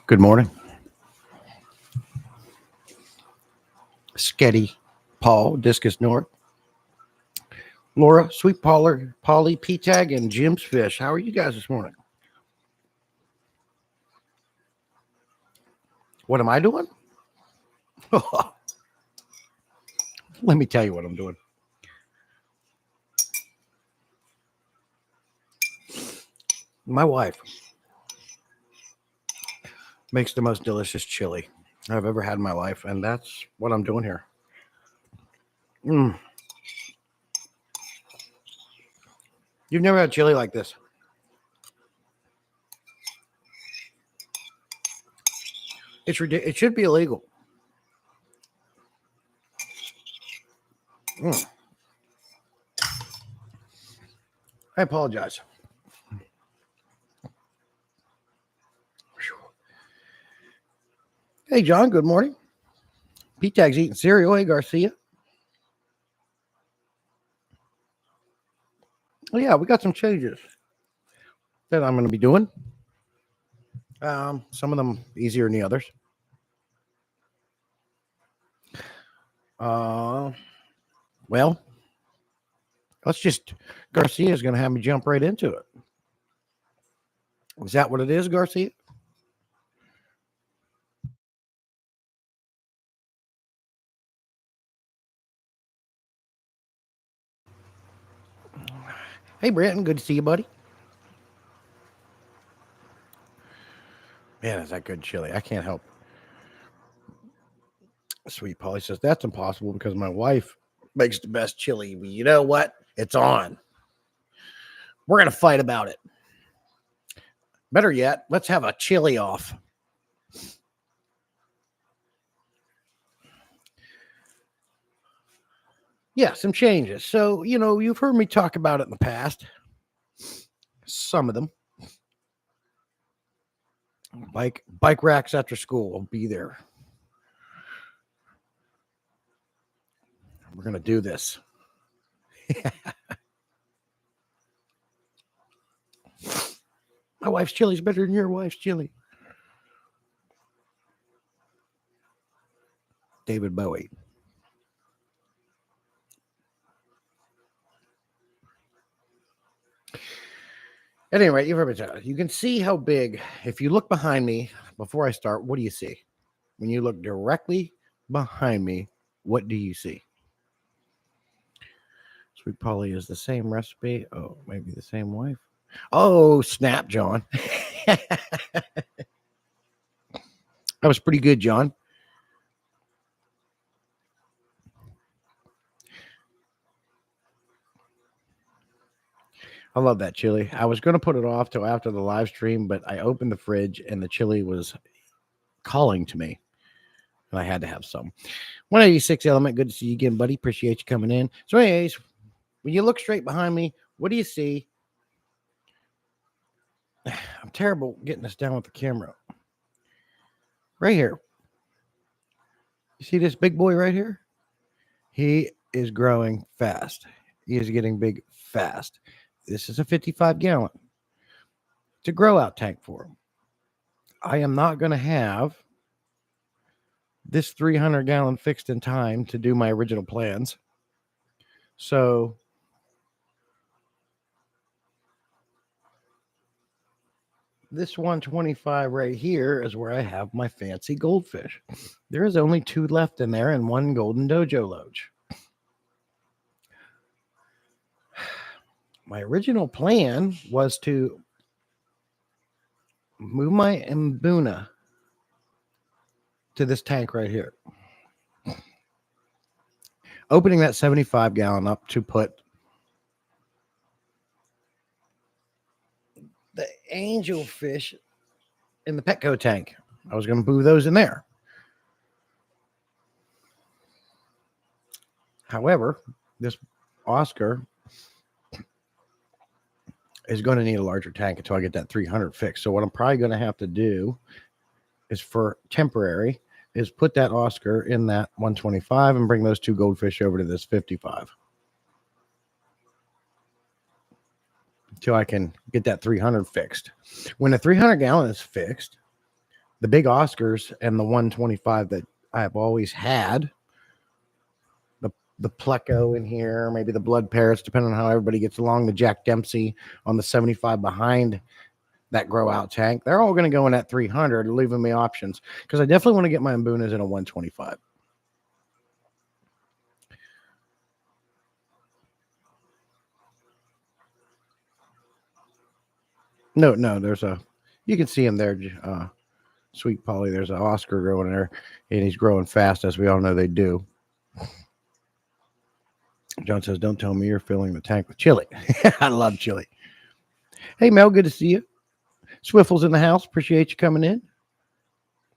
Good morning. Sketty, Paul, Discus North, Laura, Sweet Paula, Polly, P-Tag, and Jim's Fish. How are you guys this morning? What am I doing? Let me tell you what I'm doing. My wife makes the most delicious chili I've ever had in my life, and that's what I'm doing here. You've never had chili like this. It's ridiculous. It should be illegal. I apologize. Hey, John, good morning. P-Tag's eating cereal. Hey, Garcia. Oh, yeah, we got some changes that I'm going to be doing. Some of them easier than the others. Well, Garcia's going to have me jump right into it. Is that what it is, Garcia? Hey, Brenton, good to see you, buddy. Man, is that good chili? I can't help. Sweet Polly says that's impossible because my wife makes the best chili. Well, you know what? It's on. We're going to fight about it. Better yet, let's have a chili off. Yeah, some changes. So, you've heard me talk about it in the past. Some of them. Bike racks after school will be there. We're going to do this. My wife's chili is better than your wife's chili. David Bowie. At any rate, you've heard me tell you can see how big. If you look behind me before I start, what do you see? When you look directly behind me, what do you see? Sweet Polly is the same recipe. Oh, maybe the same wife. Oh, snap, John. That was pretty good, John. I love that chili. I was going to put it off till after the live stream, but I opened the fridge and the chili was calling to me. And I had to have some. 186 Element, good to see you again, buddy. Appreciate you coming in. So, anyways, when you look straight behind me, what do you see? I'm terrible getting this down with the camera. Right here. You see this big boy right here? He is growing fast. He is getting big fast. This is a 55 gallon. It's a grow out tank for him. I am not going to have this 300 gallon fixed in time to do my original plans. So this 125 right here is where I have my fancy goldfish. There is only 2 left in there and 1 golden dojo loach. My original plan was to move my Mbuna to this tank right here. Opening that 75 gallon up to put the angelfish in the Petco tank. I was going to move those in there. However, this Oscar is going to need a larger tank until I get that 300 fixed. So what I'm probably going to have to do is for temporary is put that Oscar in that 125 and bring those 2 goldfish over to this 55 until I can get that 300 fixed. When the 300 gallon is fixed, the big Oscars and the 125 that I've always had. The Pleco in here, maybe the Blood Parrots, depending on how everybody gets along. The Jack Dempsey on the 75 behind that grow out tank. They're all going to go in at 300, leaving me options because I definitely want to get my Mbunas in a 125. No, there's you can see him there, Sweet Polly. There's an Oscar growing there, and he's growing fast, as we all know they do. John says, don't tell me you're filling the tank with chili. I love chili. Hey, Mel, good to see you. Swiffle's in the house. Appreciate you coming in.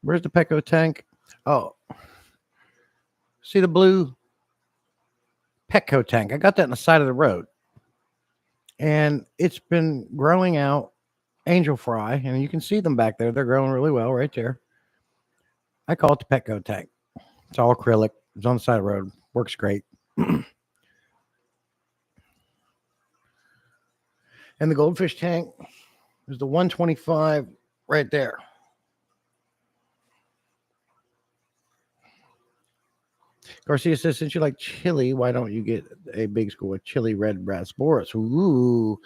Where's the Petco tank? Oh, see the blue Petco tank? I got that on the side of the road. And it's been growing out angel fry, and you can see them back there. They're growing really well right there. I call it the Petco tank. It's all acrylic. It's on the side of the road. Works great. And the goldfish tank is the 125 right there. Garcia says, since you like chili, why don't you get a big school with chili red raspberries? Ooh,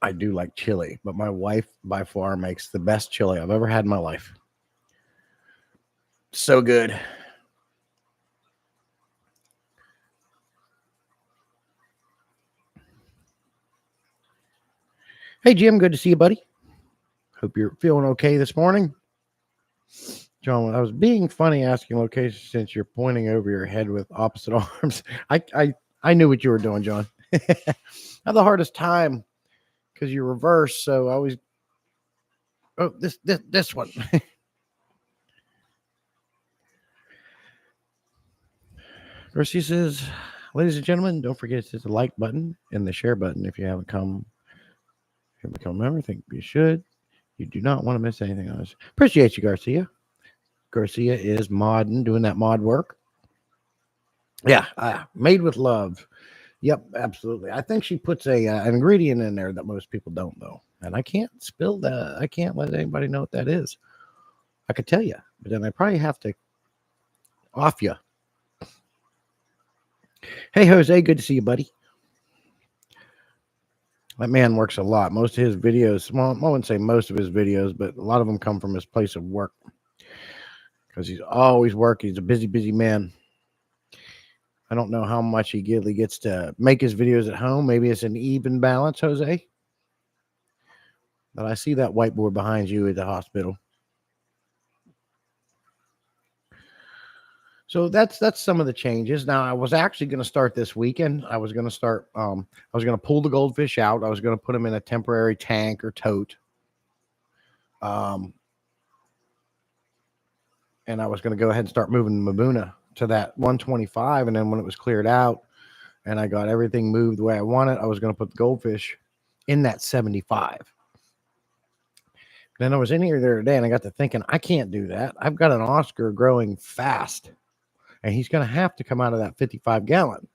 I do like chili, but my wife by far makes the best chili I've ever had in my life. So good. Hey, Jim, good to see you, buddy. Hope you're feeling okay this morning. John, I was being funny asking location since you're pointing over your head with opposite arms. I knew what you were doing, John. I have the hardest time because you reverse, so I always. Oh, this one. Garcia says, ladies and gentlemen, don't forget to hit the like button and the share button if you haven't become a member. I think you should. You do not want to miss anything on this. Appreciate you, Garcia. Garcia is modding, doing that mod work. Yeah, made with love. Yep, absolutely. I think she puts an ingredient in there that most people don't, though. And I can't spill that. I can't let anybody know what that is. I could tell you, but then I probably have to off you. Hey, Jose, good to see you, buddy. That man works a lot. Most of his videos, well, I wouldn't say most of his videos, but a lot of them come from his place of work because he's always working. He's a busy man. I don't know how much he gets to make his videos at home. Maybe it's an even balance, Jose. But I see that whiteboard behind you at the hospital. So that's some of the changes. Now, I was actually going to start this weekend. I was going to start. I was going to pull the goldfish out. I was going to put them in a temporary tank or tote. And I was going to go ahead and start moving the Mbuna to that 125. And then when it was cleared out and I got everything moved the way I wanted, I was going to put the goldfish in that 75. Then I was in here the other day and I got to thinking, I can't do that. I've got an Oscar growing fast. And he's going to have to come out of that 55 gallon.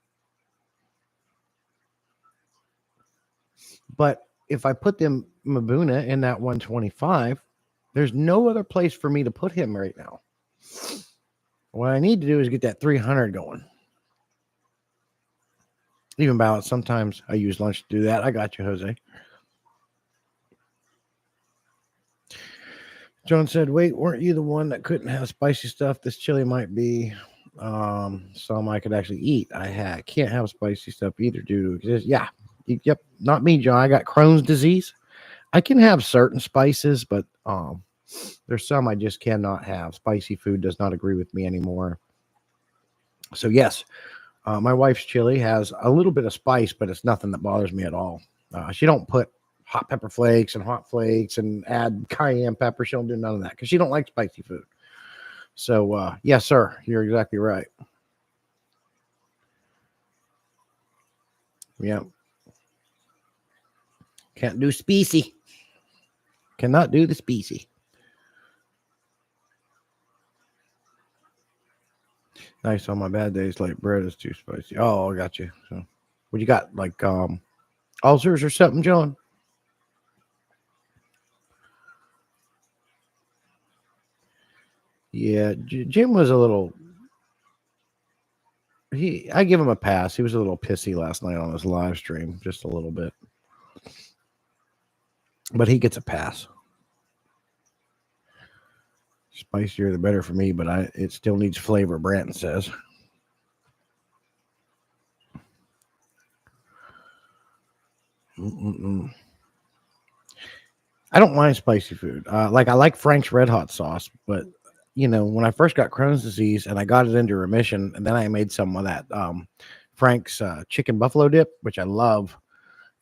But if I put them Mbuna in that 125, there's no other place for me to put him right now. What I need to do is get that 300 going. Even balance. Sometimes I use lunch to do that. I got you, Jose. John said, wait, weren't you the one that couldn't have spicy stuff? This chili might be some I could actually eat. I can't have spicy stuff either due to yep, not me, John. I got Crohn's disease. I can have certain spices, but there's some I just cannot have. Spicy food does not agree with me anymore. So yes, my wife's chili has a little bit of spice, but it's nothing that bothers me at all. She don't put hot pepper flakes and hot flakes and add cayenne pepper. She don't do none of that because she don't like spicy food. So, yes, sir, you're exactly right. Yeah. Can't do species. Cannot do the species. Nice on my bad days, like bread is too spicy. Oh, I got you. So, what you got? Like ulcers or something, John? Yeah, Jim was a little. I give him a pass. He was a little pissy last night on his live stream, just a little bit, but he gets a pass. Spicier the better for me, but it still needs flavor. Branton says. Mm-mm-mm. I don't mind spicy food. Like I like Frank's Red Hot sauce, but when I first got Crohn's disease and I got it into remission, and then I made some of that Frank's chicken buffalo dip, which I love,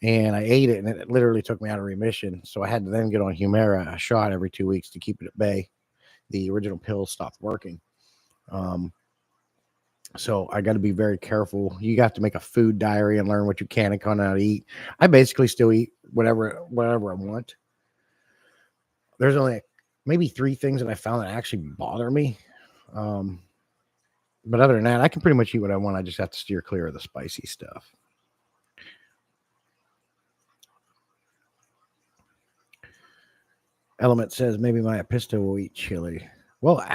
and I ate it, and it literally took me out of remission. So I had to then get on Humira, a shot every 2 weeks to keep it at bay. The original pills stopped working. So I got to be very careful. You got to make a food diary and learn what you can and cannot eat. I basically still eat whatever I want. There's only maybe 3 things that I found that actually bother me. But other than that, I can pretty much eat what I want. I just have to steer clear of the spicy stuff. Element says maybe my Episto will eat chili. Well,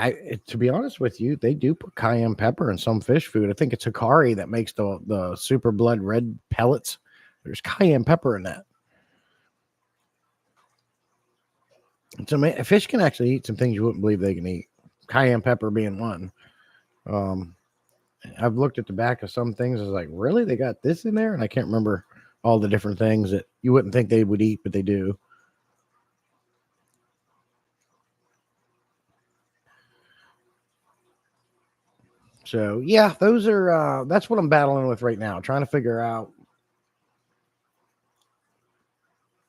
to be honest with you, they do put cayenne pepper in some fish food. I think it's Hikari that makes the super blood red pellets. There's cayenne pepper in that. So a fish can actually eat some things you wouldn't believe they can eat. Cayenne pepper being one. I've looked at the back of some things. I was like, really? They got this in there? And I can't remember all the different things that you wouldn't think they would eat, but they do. So yeah, those are that's what I'm battling with right now, trying to figure out.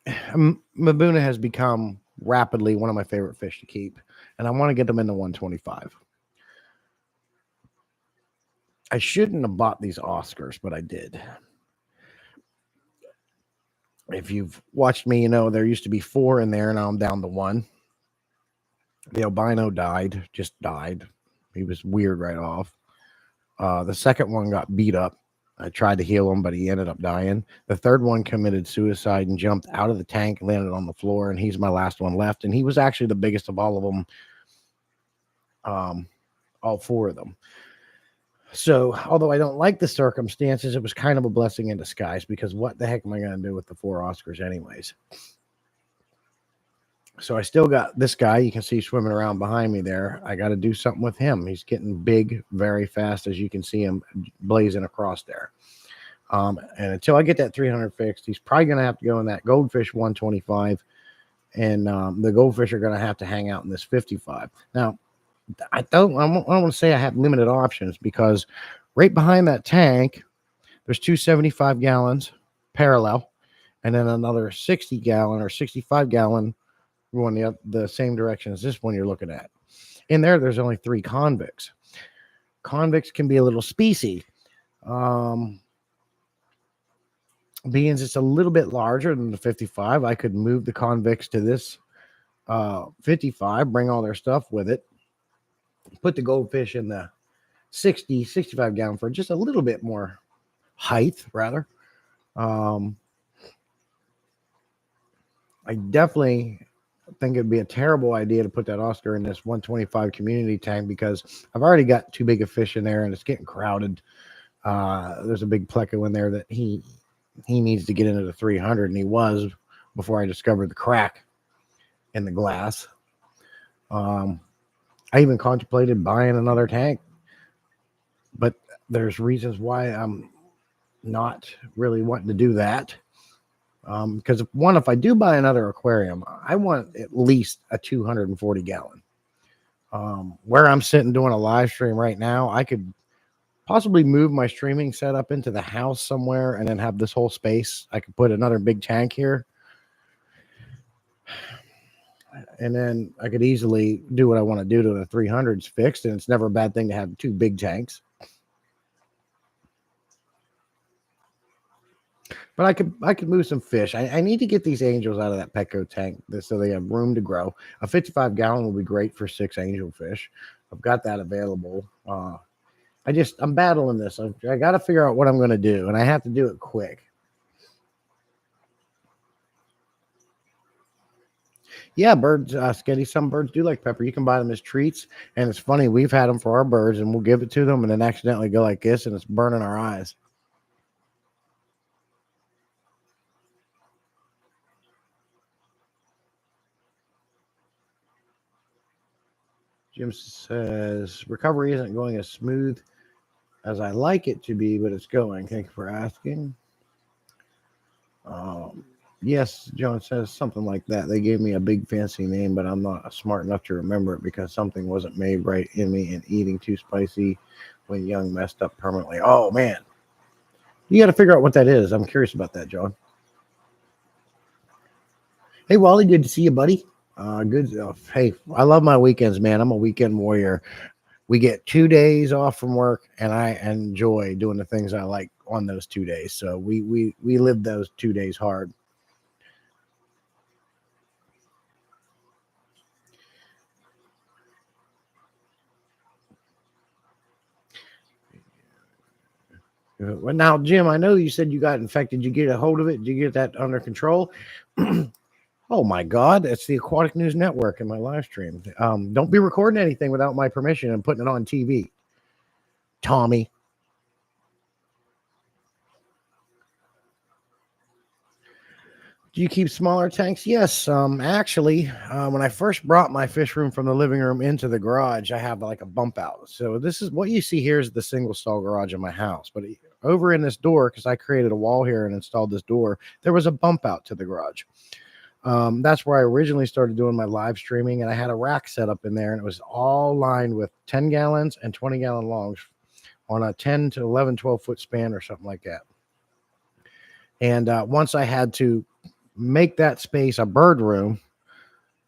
Mbuna has become rapidly one of my favorite fish to keep, and I want to get them into 125. I shouldn't have bought these Oscars, but I did. If you've watched me, there used to be 4 in there, and now I'm down to 1. The albino just died. He was weird right off. The second one got beat up. I tried to heal him, but he ended up dying. The third one committed suicide and jumped out of the tank, landed on the floor, and he's my last one left. And he was actually the biggest of all of them, all 4 of them. So, although I don't like the circumstances, it was kind of a blessing in disguise, because what the heck am I going to do with the 4 Oscars anyways? So I still got this guy you can see swimming around behind me there. I got to do something with him. He's getting big very fast, as you can see him blazing across there. And until I get that 300 fixed, he's probably going to have to go in that goldfish 125. And the goldfish are going to have to hang out in this 55. Now, I don't want to say I have limited options, because right behind that tank, there's 2 75 gallons parallel, and then another 60 gallon or 65 gallon going the same direction as this one you're looking at. In there's only 3 convicts. Convicts can be a little species. Being it's a little bit larger than the 55, I could move the convicts to this 55, bring all their stuff with it, put the goldfish in the 60, 65 gallon for just a little bit more height, rather. I definitely think it'd be a terrible idea to put that Oscar in this 125 community tank, because I've already got too big a fish in there and it's getting crowded. There's a big pleco in there that he needs to get into the 300, and he was before I discovered the crack in the glass. I even contemplated buying another tank, but there's reasons why I'm not really wanting to do that. Because if I do buy another aquarium, I want at least a 240 gallon. Where I'm sitting doing a live stream right now, I could possibly move my streaming setup into the house somewhere and then have this whole space. I could put another big tank here, and then I could easily do what I want to do to the 300s fixed. And it's never a bad thing to have 2 big tanks. But I could move some fish. I need to get these angels out of that Petco tank so they have room to grow. A 55 gallon will be great for 6 angel fish. I've got that available. I'm battling this. I got to figure out what I'm going to do, and I have to do it quick. Yeah, birds, Sketty, some birds do like pepper. You can buy them as treats. And it's funny, we've had them for our birds and we'll give it to them and then accidentally go like this and it's burning our eyes. Jim says, recovery isn't going as smooth as I like it to be, but it's going. Thank you for asking. Um, yes, John says something like that. They gave me a big fancy name, but I'm not smart enough to remember it because something wasn't made right in me and eating too spicy when young messed up permanently. Oh, man. You got to figure out what that is. I'm curious about that, John. Hey, Wally, good to see you, buddy. Good. Hey, I love my weekends, man. I'm a weekend warrior. We get 2 days off from work, and I enjoy doing the things I like on those 2 days. So we live those 2 days hard. Well, now, Jim, I know you said you got infected. Did you get a hold of it? Did you get that under control? Oh my God, it's the Aquatic News Network in my live stream. Don't be recording anything without my permission and putting it on TV, Tommy. Do you keep smaller tanks? Yes. Actually, when I first brought my fish room from the living room into the garage, I have like a bump out. So this is what you see here is the single stall garage in my house. But over in this door, because I created a wall here and installed this door, there was a bump out to the garage. That's where I originally started doing my live streaming, and I had a rack set up in there, and it was all lined with 10 gallons and 20-gallon longs on a 10 to 11, 12-foot span or something like that. And once I had to make that space a bird room,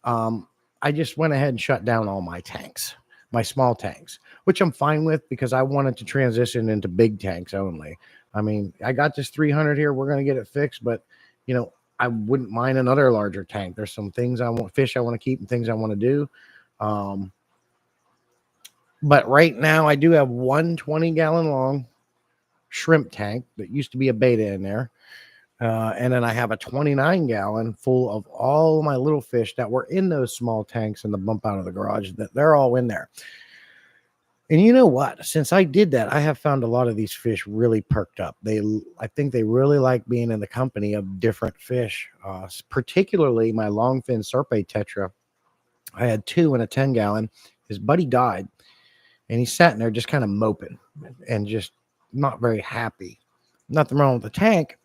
I just went ahead and shut down all my tanks, my small tanks, which I'm fine with because I wanted to transition into big tanks only. I mean, I got this 300 here. We're going to get it fixed, but I wouldn't mind another larger tank. There's some things fish I want to keep and things I want to do. But right now I do have one 20-gallon long shrimp tank that used to be a beta in there. And then I have a 29-gallon full of all my little fish that were in those small tanks in the bump out of the garage. That they're all in there. And you know what? Since I did that, I have found a lot of these fish really perked up. I think they really like being in the company of different fish, particularly my longfin serpe tetra. I had two in a 10-gallon. His buddy died, and he's sitting there just kind of moping and just not very happy. Nothing wrong with the tank.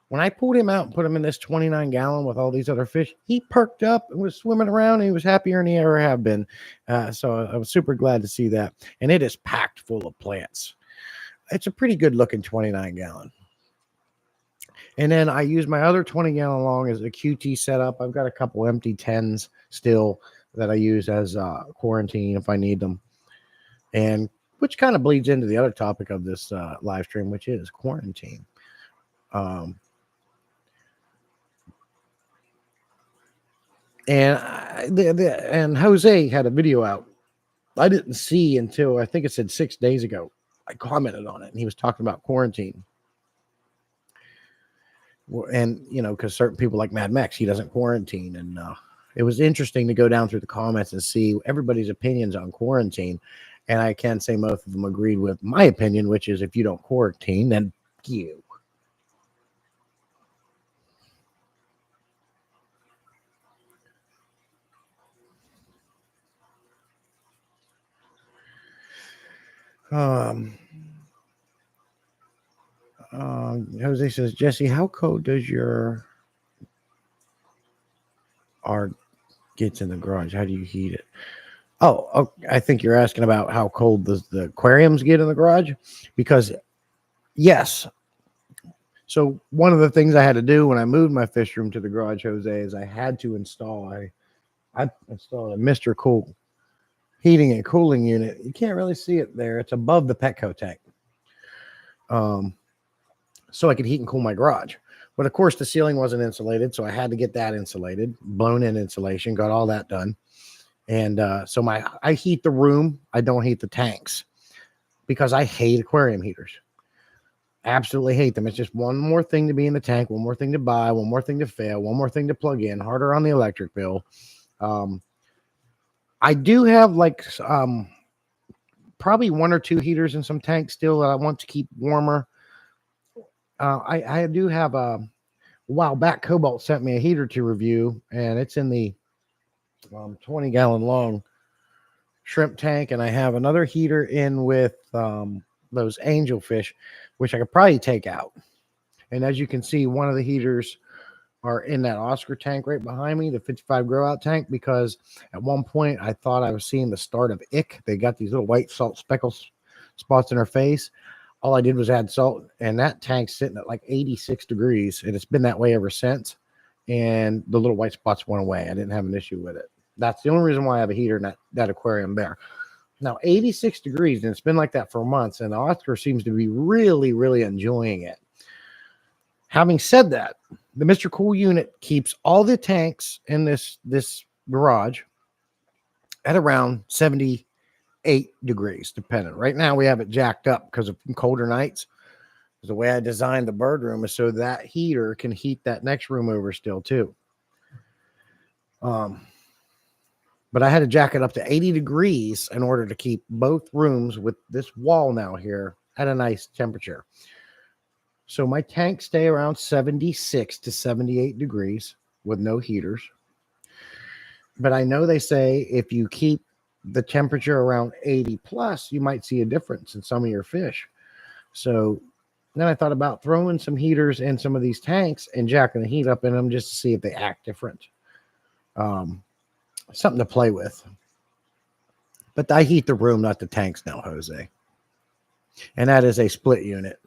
When I pulled him out and put him in this 29-gallon with all these other fish, he perked up and was swimming around. And he was happier than he ever have been. So I was super glad to see that. And it is packed full of plants. It's a pretty good looking 29-gallon. And then I use my other 20-gallon long as a QT setup. I've got a couple empty 10s still that I use as quarantine if I need them. And which kind of bleeds into the other topic of this live stream, which is quarantine. And Jose had a video out. I didn't see until I think it said 6 days ago. I commented on it, and he was talking about quarantine. And because certain people like Mad Max, he doesn't quarantine, and it was interesting to go down through the comments and see everybody's opinions on quarantine. And I can say most of them agreed with my opinion, which is if you don't quarantine, then you. Jose says, Jesse, how cold does your art gets in the garage? How do you heat it? Oh, I think you're asking about how cold does the aquariums get in the garage? Because yes. So one of the things I had to do when I moved my fish room to the garage, Jose, is I had to install I installed a Mr. Cool heating and cooling unit. You can't really see it there. It's above the Petco tank. So I could heat and cool my garage. But of course, the ceiling wasn't insulated, so I had to get that insulated, blown in insulation, got all that done. And so I heat the room. I don't heat the tanks because I hate aquarium heaters. Absolutely hate them. It's just one more thing to be in the tank, one more thing to buy, one more thing to fail, one more thing to plug in, harder on the electric bill. I do have like probably one or two heaters in some tanks still that I want to keep warmer. I do have a while back. Cobalt sent me a heater to review, and it's in the 20-gallon long shrimp tank, and I have another heater in with those angelfish, which I could probably take out. And as you can see, one of the heaters are in that Oscar tank right behind me, the 55 grow out tank, because at one point I thought I was seeing the start of ick. They got these little white salt speckles spots in her face. All I did was add salt, and that tank's sitting at like 86 degrees, and it's been that way ever since. And the little white spots went away. I didn't have an issue with it. That's the only reason why I have a heater in that aquarium there. Now, 86 degrees, and it's been like that for months, and the Oscar seems to be really, really enjoying it. Having said that, the Mr. Cool unit keeps all the tanks in this garage at around 78 degrees, depending. Right now, we have it jacked up because of colder nights. The way I designed the bird room is so that heater can heat that next room over still, too. But I had to jack it up to 80 degrees in order to keep both rooms with this wall now here at a nice temperature. So my tanks stay around 76 to 78 degrees with no heaters. But I know they say if you keep the temperature around 80 plus, you might see a difference in some of your fish. So then I thought about throwing some heaters in some of these tanks and jacking the heat up in them just to see if they act different. Something to play with. But I heat the room, not the tanks now, Jose. And that is a split unit.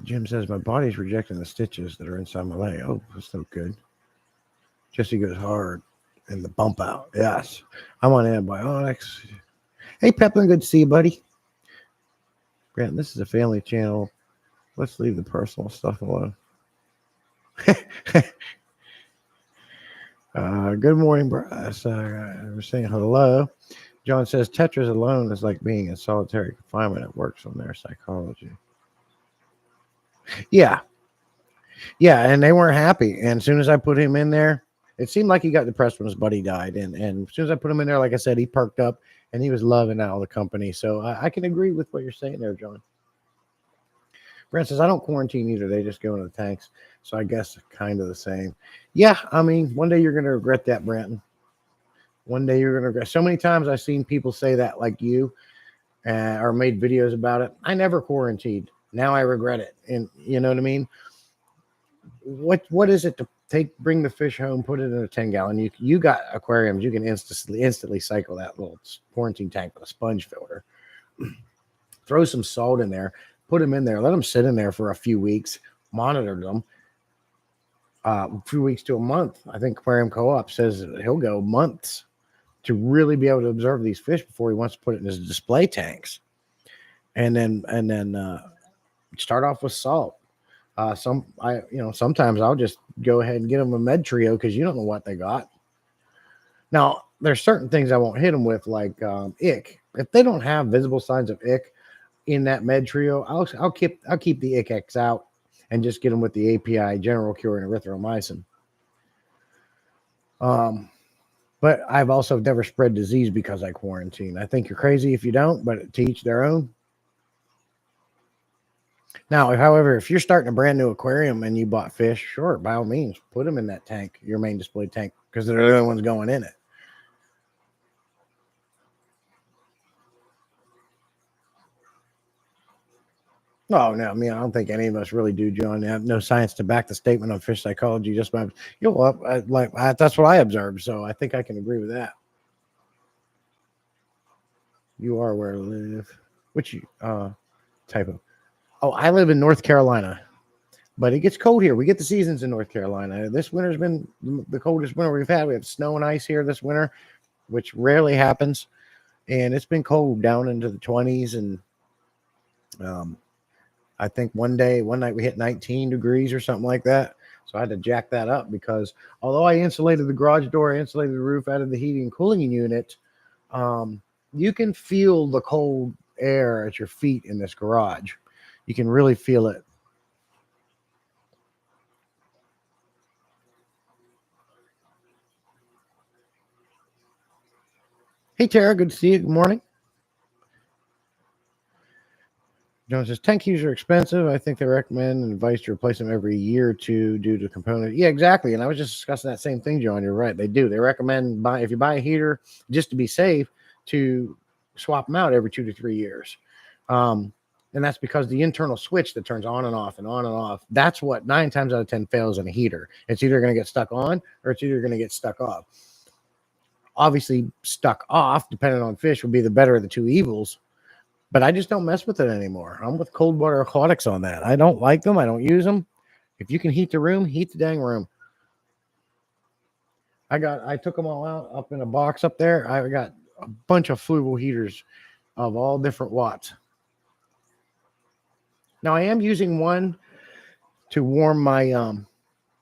Jim says, my body's rejecting the stitches that are inside my leg. Oh, that's no good. Jesse goes hard and the bump out. Yes. I'm on antibiotics. Hey, Peplin, good to see you, buddy. Grant, this is a family channel. Let's leave the personal stuff alone. Good morning, Bryce. We're saying hello. John says, Tetris alone is like being in solitary confinement. It works on their psychology. Yeah. Yeah, and they weren't happy. And as soon as I put him in there, it seemed like he got depressed when his buddy died. And as soon as I put him in there, like I said, he perked up and he was loving all the company. So I can agree with what you're saying there, John. Brent says, I don't quarantine either. They just go into the tanks. So I guess kind of the same. Yeah, I mean, one day you're going to regret that, Brenton. One day you're going to regret. So many times I've seen people say that like you or made videos about it. I never quarantined. Now I regret it. And you know what I mean? What is it to bring the fish home, put it in a 10-gallon? You got aquariums. You can instantly cycle that little quarantine tank with a sponge filter. Throw some salt in there. Put them in there. Let them sit in there for a few weeks. Monitor them. A few weeks to a month. I think Aquarium Co-op says he'll go months to really be able to observe these fish before he wants to put it in his display tanks. And then start off with salt. Sometimes I'll just go ahead and get them a med trio because you don't know what they got. Now, there's certain things I won't hit them with, like ick. If they don't have visible signs of ick in that med trio, I'll keep the ick X out and just get them with the API, General Cure, and erythromycin. But I've also never spread disease because I quarantine. I think you're crazy if you don't, but to each their own. Now, however, if you're starting a brand new aquarium and you bought fish, sure, by all means, put them in that tank, your main display tank, because they're the only ones going in it. Oh, no, I mean, I don't think any of us really do, John. I have no science to back the statement on fish psychology. Just by, that's what I observed, so I think I can agree with that. You are where I live. Which type of? Oh, I live in North Carolina, but it gets cold here. We get the seasons in North Carolina. This winter's been the coldest winter we've had. We have snow and ice here this winter, which rarely happens, and it's been cold down into the 20s. And I think one night we hit 19 degrees or something like that. So I had to jack that up because although I insulated the garage door, insulated the roof, added the heating and cooling unit, you can feel the cold air at your feet in this garage. You can really feel it. Hey, Tara, good to see you. Good morning. Jones says tank keys are expensive. I think they recommend and advise to replace them every year or two due to component. Yeah, exactly. And I was just discussing that same thing, John. You're right. They do. They recommend if you buy a heater, just to be safe, to swap them out every 2 to 3 years. And that's because the internal switch that turns on and off and on and off, that's what 9 times out of 10 fails in a heater. It's either going to get stuck on or it's either going to get stuck off. Obviously, stuck off, depending on fish, would be the better of the two evils. But I just don't mess with it anymore. I'm with Cold Water Aquatics on that. I don't like them. I don't use them. If you can heat the room, heat the dang room. I took them all out up in a box up there. I got a bunch of Fluval heaters of all different watts. Now I am using one to warm my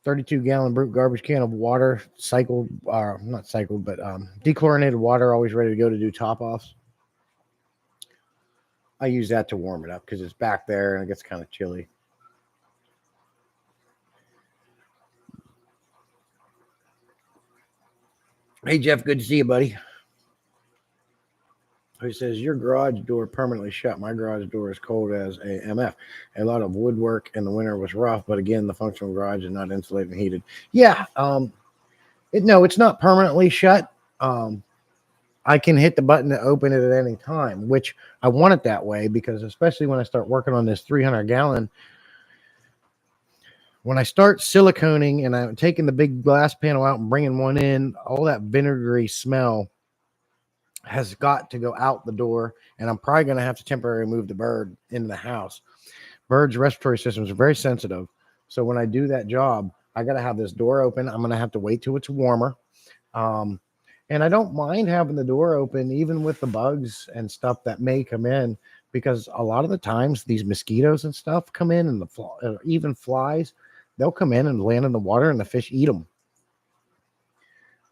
32-gallon brute garbage can of water, cycled, not cycled, but dechlorinated water, always ready to go to do top-offs. I use that to warm it up because it's back there and it gets kind of chilly. Hey, Jeff, good to see you, buddy. He says, your garage door permanently shut. My garage door is cold as a MF. A lot of woodwork in the winter was rough, but again, the functional garage is not insulated and heated. Yeah, no, it's not permanently shut. I can hit the button to open it at any time, which I want it that way because especially when I start working on this 300-gallon, when I start siliconing and I'm taking the big glass panel out and bringing one in, all that vinegary smell has got to go out the door, and I'm probably going to have to temporarily move the bird into the house. Birds' respiratory systems are very sensitive, so when I do that job, I got to have this door open. I'm going to have to wait till it's warmer. And I don't mind having the door open, even with the bugs and stuff that may come in, because a lot of the times these mosquitoes and stuff come in, and even flies, they'll come in and land in the water, and the fish eat them.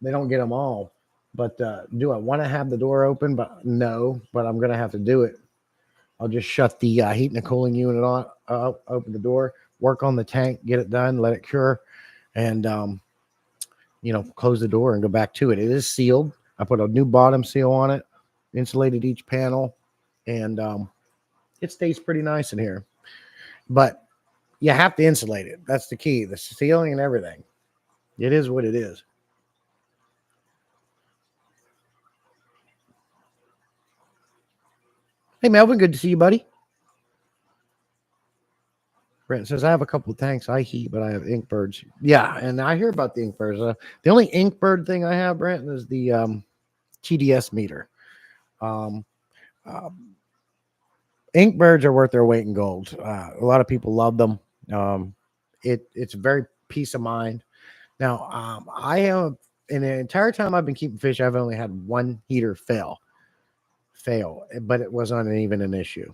They don't get them all. But do I want to have the door open? But no, but I'm going to have to do it. I'll just shut the heating and cooling unit on, open the door, work on the tank, get it done, let it cure, and close the door and go back to it. It is sealed. I put a new bottom seal on it, insulated each panel, and it stays pretty nice in here. But you have to insulate it. That's the key. The sealing and everything. It is what it is. Hey, Melvin, good to see you, buddy. Brent says, I have a couple of tanks I heat, but I have ink birds. Yeah, and I hear about the ink birds. The only ink bird thing I have, Brent, is the TDS meter. Ink birds are worth their weight in gold. A lot of people love them. It's a very peace of mind. Now, I have, in the entire time I've been keeping fish, I've only had one heater fail, but it wasn't even an issue.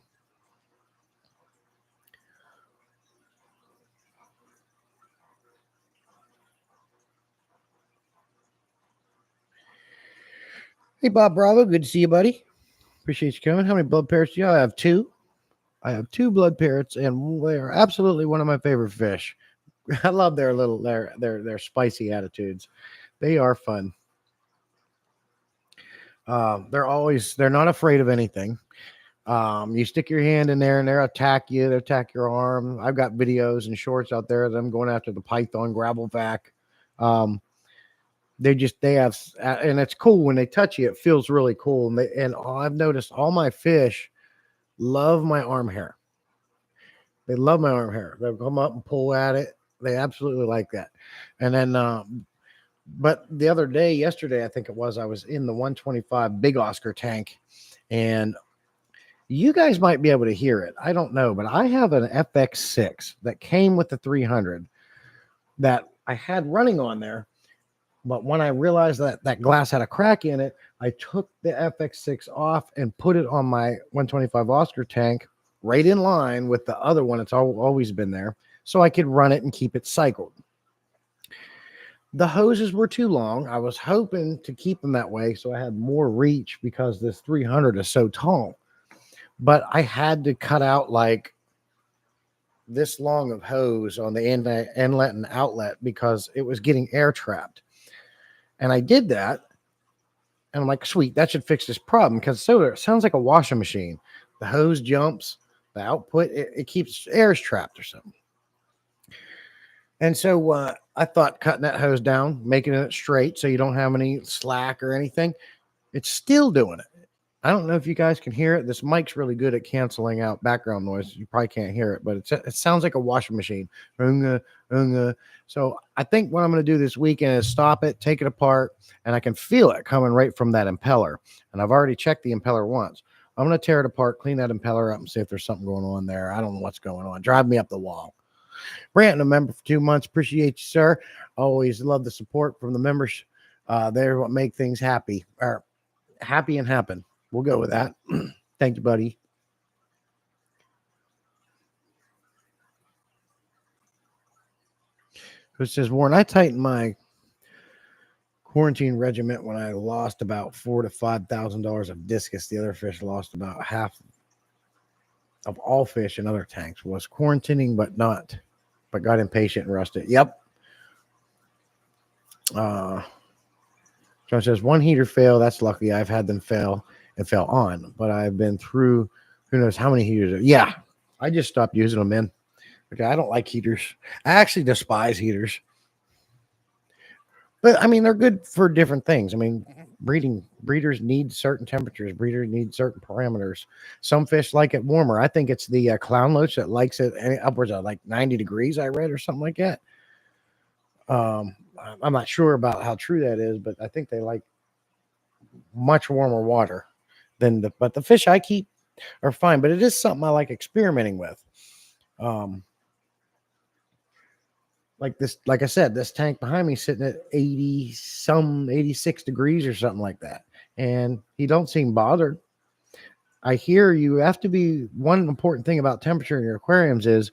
Hey, Bob Bravo, good to see you, buddy. Appreciate you coming. How many blood parrots do you have? I have 2. I have 2 blood parrots, and they are absolutely one of my favorite fish. I love their spicy attitudes. They are fun. They're not afraid of anything. You stick your hand in there and they'll attack you. They'll attack your arm. I've got videos and shorts out there of them going after the python gravelback. They have, and it's cool when they touch you. It feels really cool. And I've noticed all my fish love my arm hair. They love my arm hair. They'll come up and pull at it. They absolutely like that. And then, but the other day, yesterday, I think it was, I was in the 125 Big Oscar tank, and you guys might be able to hear it. I don't know, but I have an FX6 that came with the 300 that I had running on there. But when I realized that that glass had a crack in it, I took the FX6 off and put it on my 125 Oscar tank right in line with the other one. It's always been there, so I could run it and keep it cycled. The hoses were too long. I was hoping to keep them that way so I had more reach because this 300 is so tall. But I had to cut out like this long of hose on the inlet and outlet because it was getting air trapped. And I did that. And I'm like, sweet, that should fix this problem because it sounds like a washing machine. The hose jumps, the output, it keeps air's trapped or something. And so I thought cutting that hose down, making it straight so you don't have any slack or anything, it's still doing it. I don't know if you guys can hear it. This mic's really good at canceling out background noise. You probably can't hear it, but it sounds like a washing machine. So I think what I'm going to do this weekend is stop it, take it apart, and I can feel it coming right from that impeller. And I've already checked the impeller once. I'm going to tear it apart, clean that impeller up, and see if there's something going on there. I don't know what's going on. Drive me up the wall. Brant, a member for 2 months. Appreciate you, sir. Always love the support from the members. They're what make things happy or happy and happen. We'll go with that. Thank you, buddy. Who says, Warren, I tightened my quarantine regiment when I lost about $4,000 to $5,000 of discus. The other fish lost about half of all fish in other tanks. Was quarantining, but got impatient and rusted. Yep. John says, one heater failed. That's lucky. I've had them fail and fell on, but I've been through who knows how many heaters. Yeah, I just stopped using them, man. Okay, I don't like heaters. I actually despise heaters. But I mean, they're good for different things. I mean, breeders need certain temperatures. Breeders need certain parameters. Some fish like it warmer. I think it's the clown loach that likes it upwards of like 90 degrees. I read or something like that. I'm not sure about how true that is, but I think they like much warmer water than but the fish I keep are fine. But it is something I like experimenting with. Like this, like I said, this tank behind me sitting at 86 degrees or something like that. And he don't seem bothered. I hear you have to be one important thing about temperature in your aquariums is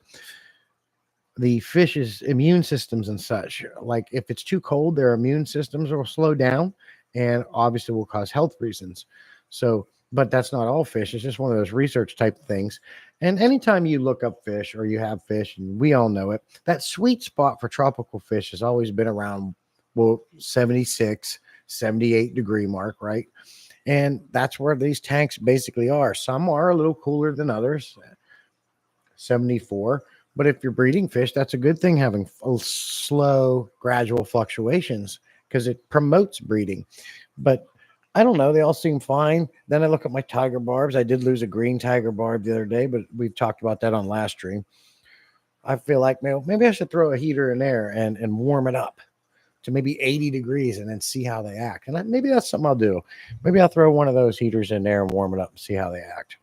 the fish's immune systems and such. Like if it's too cold, their immune systems will slow down and obviously will cause health reasons. So, but that's not all fish. It's just one of those research type of things. And anytime you look up fish or you have fish, and we all know it, that sweet spot for tropical fish has always been around, 76, 78 degree mark, right? And that's where these tanks basically are. Some are a little cooler than others, 74. But if you're breeding fish, that's a good thing, having slow, gradual fluctuations because it promotes breeding. But I don't know. They all seem fine. Then I look at my tiger barbs. I did lose a green tiger barb the other day, but we've talked about that on last stream. I feel like maybe I should throw a heater in there and warm it up to maybe 80 degrees and then see how they act. And maybe that's something I'll do. Maybe I'll throw one of those heaters in there and warm it up and see how they act.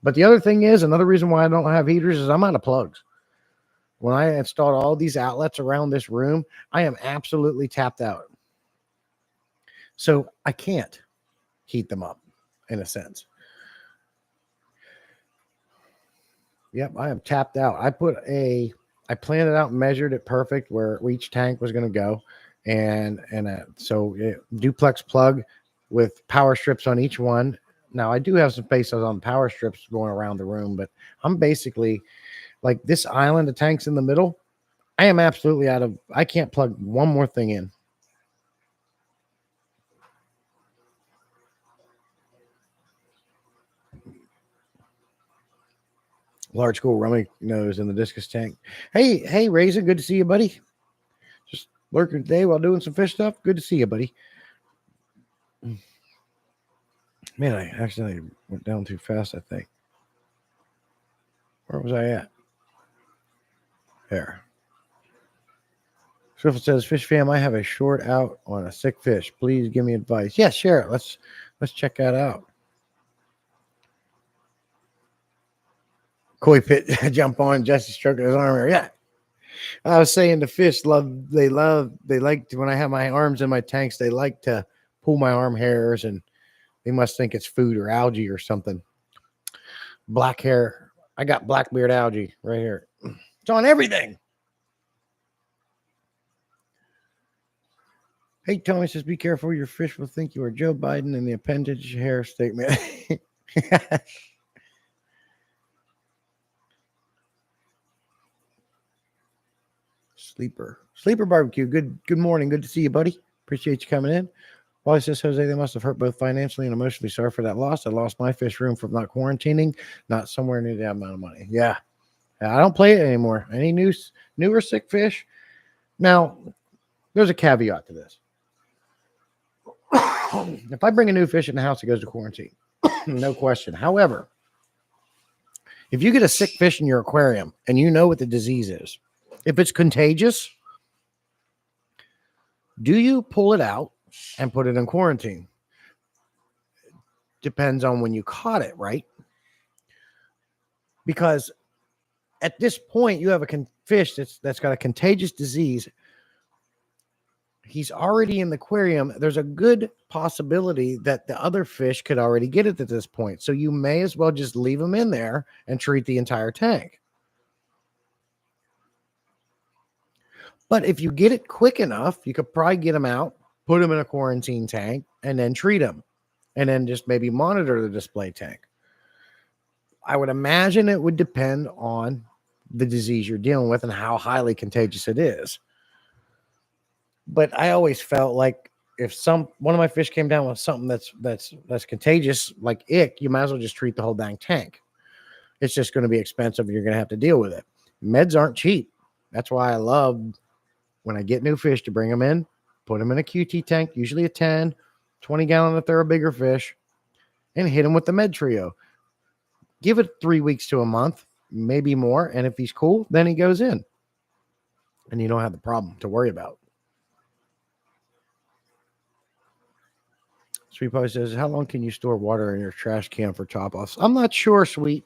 But the other thing is, another reason why I don't have heaters is I'm out of plugs. When I installed all these outlets around this room, I am absolutely tapped out. So I can't heat them up in a sense. Yep, I am tapped out. I planned it out and measured it perfect where each tank was going to go. Duplex plug with power strips on each one. Now I do have some spaces on power strips going around the room, but I'm basically like this island of tanks in the middle. I am absolutely I can't plug one more thing in. Large school rummy nose in the discus tank. Hey, Raisin, good to see you, buddy. Just lurking today while doing some fish stuff. Good to see you, buddy. Man, I accidentally went down too fast, I think. Where was I at? There. Swift says, Fish fam, I have a short out on a sick fish. Please give me advice. Yeah, share it. Let's check that out. Koi pit jump on Jesse stroking his arm. Yeah. I was saying the fish they like to, when I have my arms in my tanks, they like to pull my arm hairs and they must think it's food or algae or something. Black hair. I got blackbeard algae right here. It's on everything. Hey, Tony says, be careful. Your fish will think you are Joe Biden in the appendage hair statement. Sleeper barbecue. Good morning. Good to see you, buddy. Appreciate you coming in. Wally says, Jose, they must have hurt both financially and emotionally. Sorry for that loss. I lost my fish room from not quarantining, not somewhere near that amount of money. Yeah. I don't play it anymore. Any newer sick fish? Now, there's a caveat to this. If I bring a new fish in the house, it goes to quarantine. No question. However, if you get a sick fish in your aquarium and you know what the disease is, if it's contagious, do you pull it out and put it in quarantine? Depends on when you caught it, right? Because at this point, you have a fish that's got a contagious disease. He's already in the aquarium. There's a good possibility that the other fish could already get it at this point. So you may as well just leave him in there and treat the entire tank. But if you get it quick enough, you could probably get him out, put him in a quarantine tank, and then treat him. And then just maybe monitor the display tank. I would imagine it would depend on the disease you're dealing with and how highly contagious it is. But I always felt like if one of my fish came down with something that's contagious, like ick, you might as well just treat the whole dang tank. It's just going to be expensive. You're going to have to deal with it. Meds aren't cheap. That's why I love when I get new fish to bring them in, put them in a QT tank, usually a 10, 20 gallon if they're a bigger fish, and hit them with the med trio. Give it 3 weeks to a month, maybe more. And if he's cool, then he goes in. And you don't have the problem to worry about. Sweet Pie says, how long can you store water in your trash can for top-offs? I'm not sure, Sweet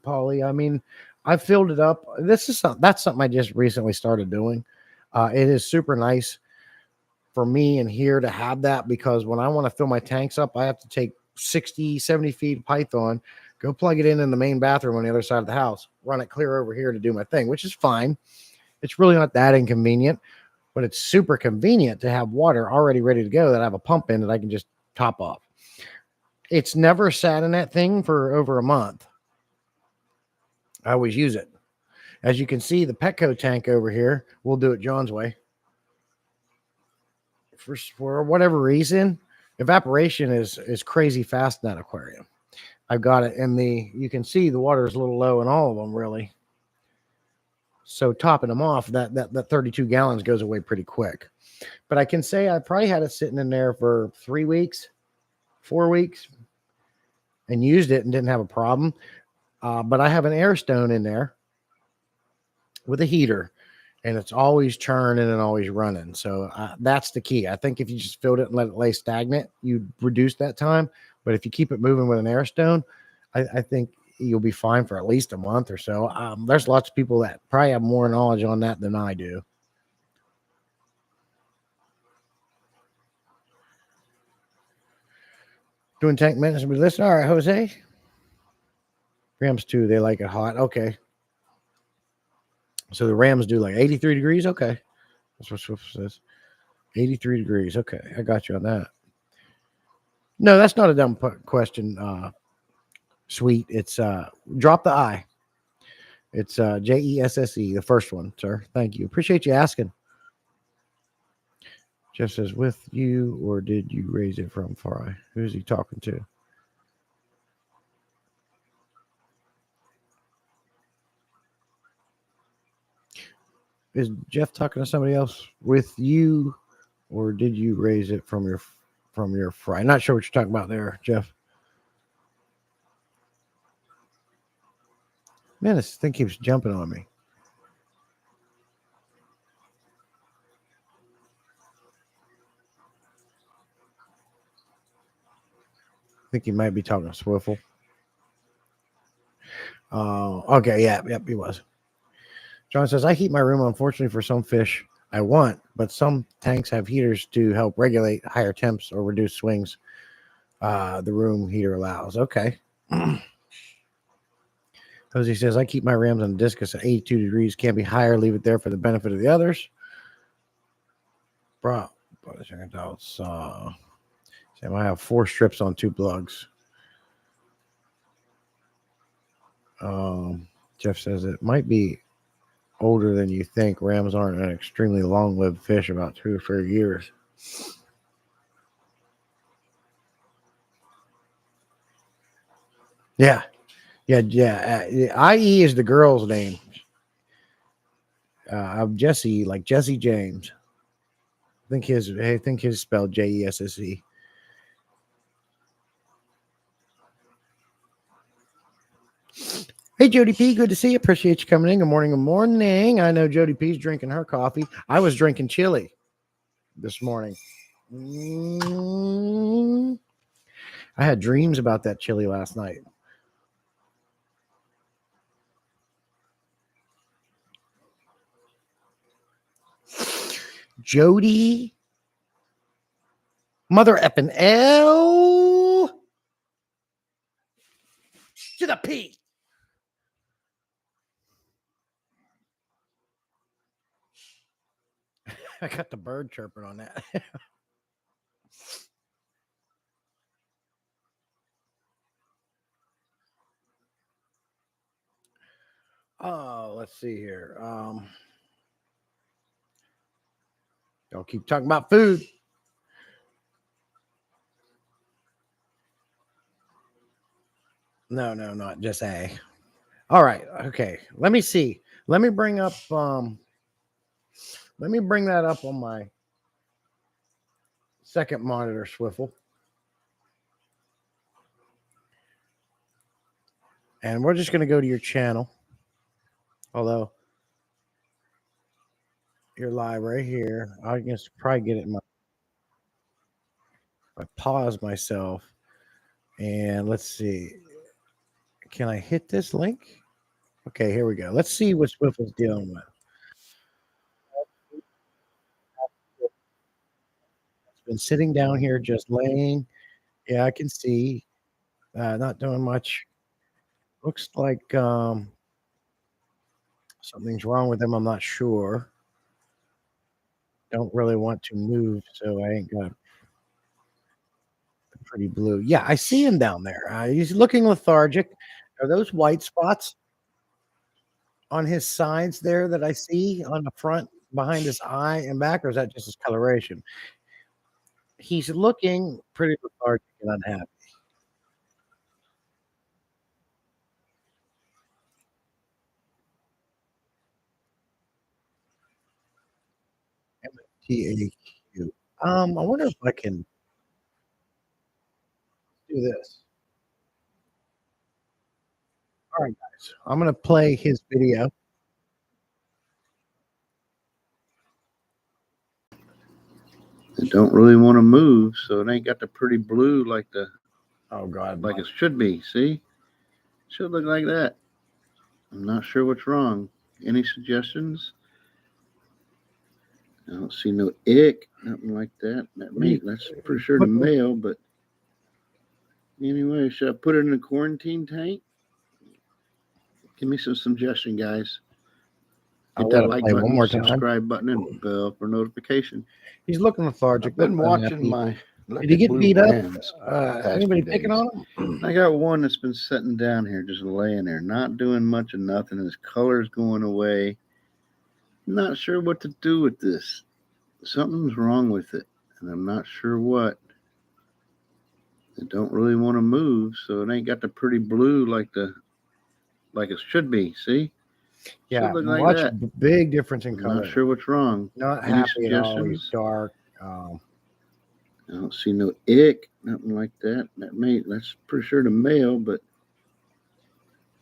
Polly. I mean, I filled it up. That's something I just recently started doing. It is super nice for me in here to have that because when I want to fill my tanks up, I have to take 60, 70 feet of Python, go plug it in the main bathroom on the other side of the house, run it clear over here to do my thing, which is fine. It's really not that inconvenient, but it's super convenient to have water already ready to go that I have a pump in that I can just top off. It's never sat in that thing for over a month. I always use it. As you can see, the Petco tank over here, we'll do it John's way. For whatever reason, evaporation is crazy fast in that aquarium. I've got it in you can see the water is a little low in all of them, really. So topping them off, that 32 gallons goes away pretty quick. But I can say I probably had it sitting in there for 3 weeks, 4 weeks, and used it and didn't have a problem. But I have an air stone in there with a heater, and it's always churning and always running. So that's the key. I think if you just filled it and let it lay stagnant, you'd reduce that time. But if you keep it moving with an air stone, I think you'll be fine for at least a month or so. There's lots of people that probably have more knowledge on that than I do. Doing tank maintenance, we listen. All right, Jose. Rams too, they like it hot. Okay. So the Rams do like 83 degrees. Okay. That's what Swift says. 83 degrees. Okay. I got you on that. No, that's not a dumb question. Sweet. It's drop the I. It's JESSE, the first one, sir. Thank you. Appreciate you asking. Jeff says, with you, or did you raise it from Fry? Who's he talking to? Is Jeff talking to somebody else? With you, or did you raise it from your fry? Not sure what you're talking about there, Jeff. Man, this thing keeps jumping on me. I think he might be talking to Swiffle. Okay, yep, he was. John says, I heat my room, unfortunately, for some fish I want, but some tanks have heaters to help regulate higher temps or reduce swings the room heater allows. Okay. Jose says, I keep my Rams on discus at 82 degrees. Can't be higher. Leave it there for the benefit of the others. adults. I might have 4 strips on 2 plugs. Jeff says it might be older than you think. Rams aren't an extremely long-lived fish, about 2 or 3 years. Yeah. IE is the girl's name. I'm Jesse, like Jesse James. I think his spelled Jesse. Hey, Jody P, good to see you. Appreciate you coming in. Good morning. Good morning. I know Jody P's drinking her coffee. I was drinking chili this morning. I had dreams about that chili last night. Jody, mother effing L to the P. I got the bird chirping on that. Oh, let's see here. Y'all keep talking about food. No, not just A. All right. Okay. Let me see. Let me bring up let me bring that up on my second monitor swivel. And we're just going to go to your channel. Although you're live right here. I can probably get it in my. I pause myself. And let's see. Can I hit this link? Okay, here we go. Let's see what Swivel's dealing with. It's been sitting down here just laying. Yeah, I can see. Not doing much. Looks like something's wrong with him. I'm not sure. Don't really want to move, so I ain't got pretty blue. Yeah, I see him down there. He's looking lethargic. Are those white spots on his sides there that I see on the front behind his eye and back, or is that just his coloration? He's looking pretty lethargic and unhappy. MTAQ. I wonder if I can do this. All right, guys. I'm going to play his video. It don't really want to move, so it ain't got the pretty blue like the like it should be. See? Should look like that. I'm not sure what's wrong. Any suggestions? I don't see no ick, nothing like that. That's for sure the male, but anyway, should I put it in a quarantine tank? Give me some suggestion, guys. Hit that like button, one more time. Subscribe button, and bell for notification. He's looking lethargic. I've been watching my. Did he get beat up? Anybody picking on him? I got one that's been sitting down here, just laying there, not doing much of nothing. His color's going away. Not sure what to do with this. Something's wrong with it, and I'm not sure what. It don't really want to move, so it ain't got the pretty blue like it should be. See? Yeah, much like big difference in color. Not sure what's wrong. Not happy at all. He's dark. I don't see no ick, nothing like that. That's for sure the male, but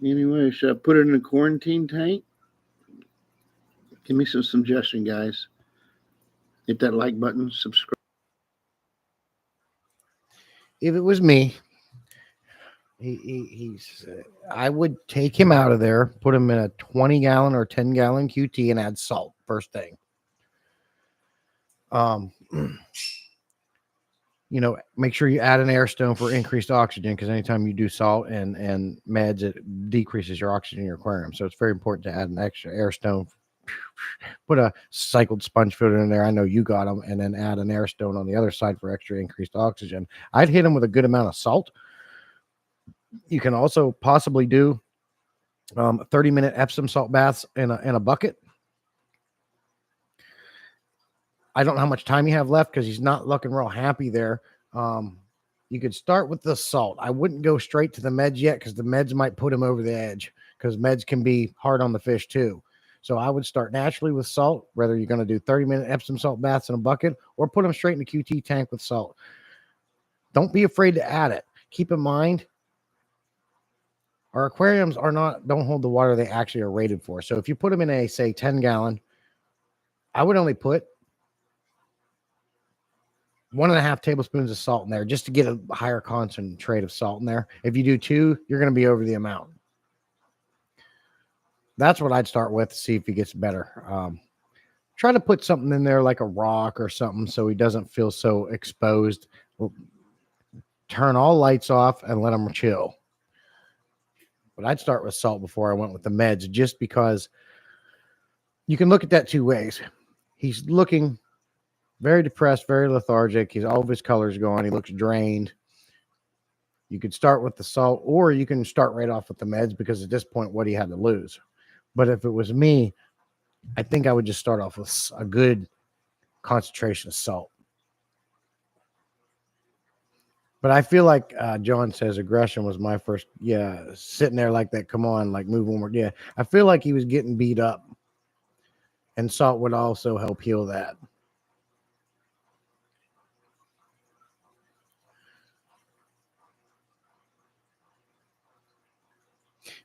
anyway, should I put it in a quarantine tank? Give me some suggestion, guys. Hit that like button, subscribe. If it was me, I would take him out of there, put him in a 20-gallon or 10-gallon QT, and add salt first thing. Make sure you add an air stone for increased oxygen, because anytime you do salt and meds, it decreases your oxygen in your aquarium. So it's very important to add an extra air stone put a cycled sponge filter in there. I know you got them, and then add an air stone on the other side for extra increased oxygen. I'd hit them with a good amount of salt. You can also possibly do 30-minute Epsom salt baths in a bucket. I don't know how much time you have left because he's not looking real happy there. You could start with the salt. I wouldn't go straight to the meds yet because the meds might put him over the edge, because meds can be hard on the fish too. So I would start naturally with salt, whether you're going to do 30-minute Epsom salt baths in a bucket or put them straight in the QT tank with salt. Don't be afraid to add it. Keep in mind, our aquariums don't hold the water they actually are rated for. So if you put them in a, say, 10-gallon, I would only put 1.5 tablespoons of salt in there just to get a higher concentrate of salt in there. If you do 2, you're going to be over the amount. That's what I'd start with to see if he gets better. Try to put something in there like a rock or something so he doesn't feel so exposed. Turn all lights off and let him chill. But I'd start with salt before I went with the meds, just because you can look at that 2 ways. He's looking very depressed, very lethargic. All of his color's gone. He looks drained. You could start with the salt, or you can start right off with the meds, because at this point, what he had to lose. But if it was me, I think I would just start off with a good concentration of salt. But I feel like John says aggression was my first, sitting there like that. Come on, like move on. Yeah, I feel like he was getting beat up, and salt would also help heal that.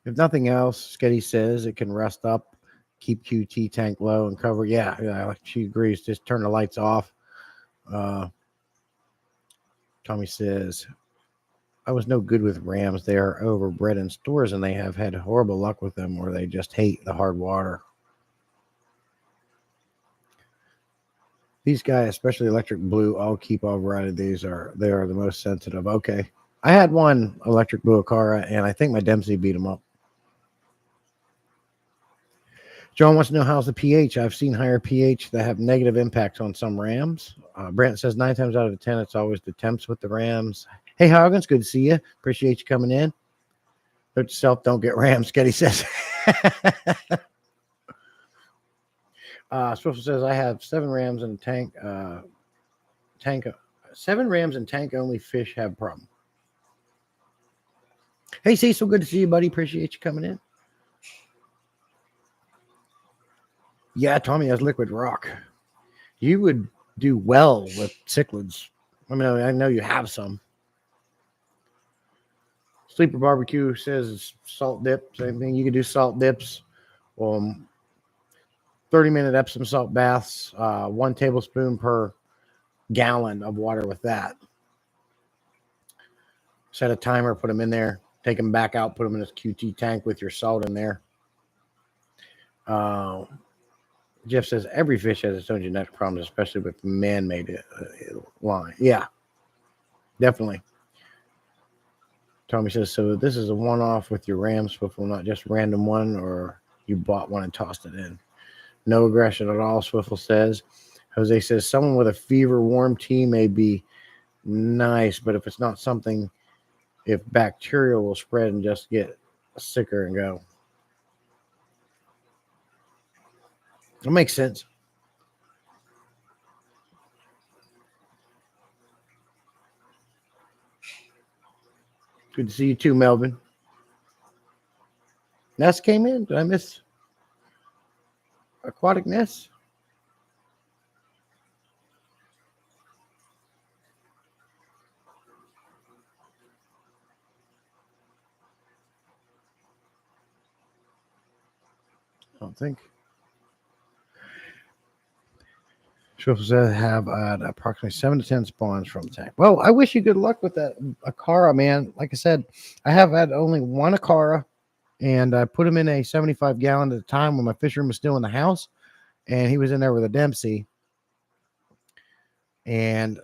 If nothing else, Sketty says it can rest up, keep QT tank low and cover. Yeah, she agrees. Just turn the lights off. Tommy says, I was no good with rams. They are overbred in stores, and they have had horrible luck with them, or they just hate the hard water. These guys, especially Electric Blue, all keep all variety. They are the most sensitive. Okay. I had one Electric Blue Acara, and I think my Dempsey beat him up. John wants to know, how's the pH? I've seen higher pH that have negative impacts on some rams. Brent says 9 times out of 10, it's always the temps with the rams. Hey, Hoggins, good to see you. Appreciate you coming in. Note yourself, don't get rams, Sketty says. Swift says, I have 7 rams in a tank. 7 rams in tank only fish have problem. Hey, Cecil, good to see you, buddy. Appreciate you coming in. Yeah, Tommy has liquid rock. You would do well with cichlids. I mean, I know you have some. Sleeper Barbecue says salt dip. Same thing. You can do salt dips. 30-minute Epsom salt baths. 1 tablespoon per gallon of water with that. Set a timer, put them in there. Take them back out, put them in this QT tank with your salt in there. Jeff says every fish has its own genetic problems, especially with man-made line. Yeah, definitely. Tommy says, so this is a one-off with your ram swiffle, not just random one, or you bought one and tossed it in. No aggression at all, Swiffle says. Jose says, someone with a fever warm tea may be nice, but if it's not something, if bacteria will spread and just get sicker and go. That makes sense. Good to see you too, Melvin. Ness came in. Did I miss Aquatic Ness? I don't think. Swift says have approximately 7 to 10 spawns from the tank. Well, I wish you good luck with that Acara, man. Like I said, I have had only one Acara, and I put him in a 75-gallon at a time when my fish room was still in the house, and he was in there with a Dempsey. And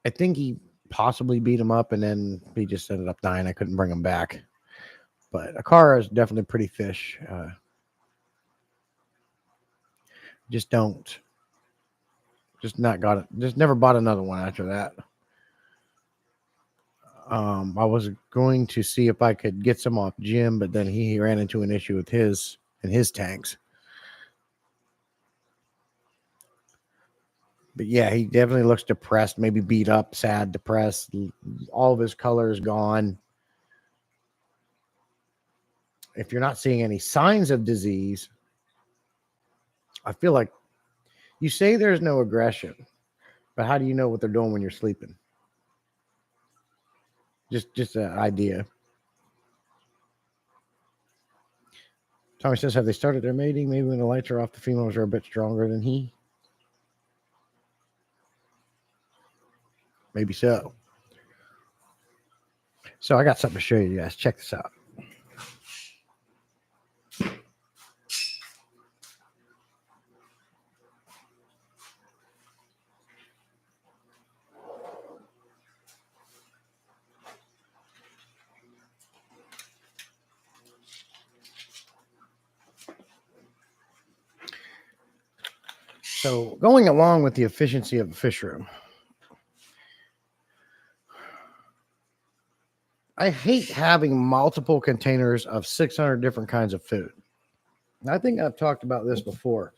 I think he possibly beat him up, and then he just ended up dying. I couldn't bring him back. But Acara is definitely a pretty fish. Just don't. Just not got it. Just never bought another one after that. I was going to see if I could get some off Jim, but then he ran into an issue with his and his tanks. But yeah, he definitely looks depressed, maybe beat up, sad, depressed. All of his color is gone. If you're not seeing any signs of disease, I feel like you say there's no aggression, but how do you know what they're doing when you're sleeping? Just an idea. Tommy says, have they started their mating? Maybe when the lights are off, the females are a bit stronger than he. Maybe so. So I got something to show you guys. Check this out. So going along with the efficiency of the fish room, I hate having multiple containers of 600 different kinds of food. I think I've talked about this before.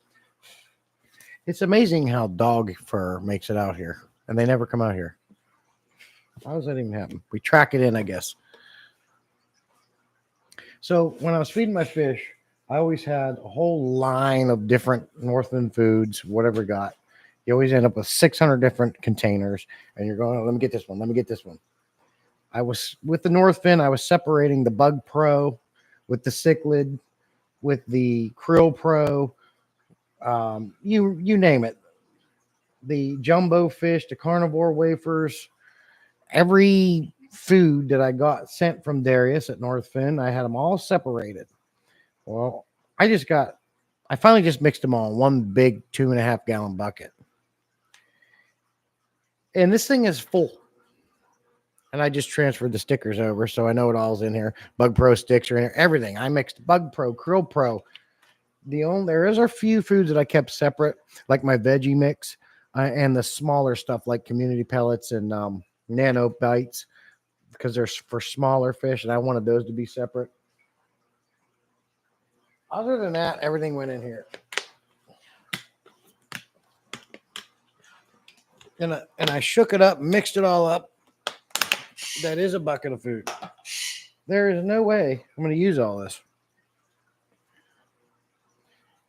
It's amazing how dog fur makes it out here, and they never come out here. How does that even happen? We track it in, I guess. So when I was feeding my fish, I always had a whole line of different Northland foods, whatever we got. You always end up with 600 different containers, and you're going, oh, let me get this one. Let me get this one. I was with the Northfin, I was separating the Bug Pro with the Cichlid, with the Krill Pro, you name it. The jumbo fish, the carnivore wafers, every food that I got sent from Darius at Northfin, I had them all separated. Well, I finally just mixed them all in one big 2.5 gallon bucket. And this thing is full. And I just transferred the stickers over, so I know it all's in here. Bug Pro sticks are in here, everything. I mixed Bug Pro, Krill Pro. There is a few foods that I kept separate, like my veggie mix, and the smaller stuff like community pellets and nano bites, because they're for smaller fish, and I wanted those to be separate. Other than that, everything went in here. And I shook it up, mixed it all up. That is a bucket of food. There is no way I'm going to use all this.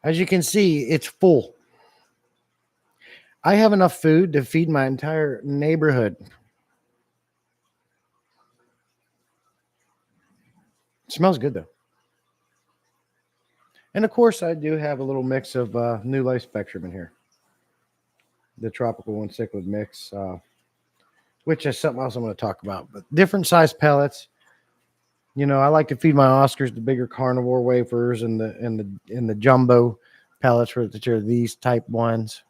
As you can see, it's full. I have enough food to feed my entire neighborhood. It smells good, though. And, of course, I do have a little mix of New Life Spectrum in here. The Tropical One Cichlid mix, which is something else I'm going to talk about. But different size pellets. You know, I like to feed my Oscars the bigger carnivore wafers and the jumbo pellets, which are these type ones.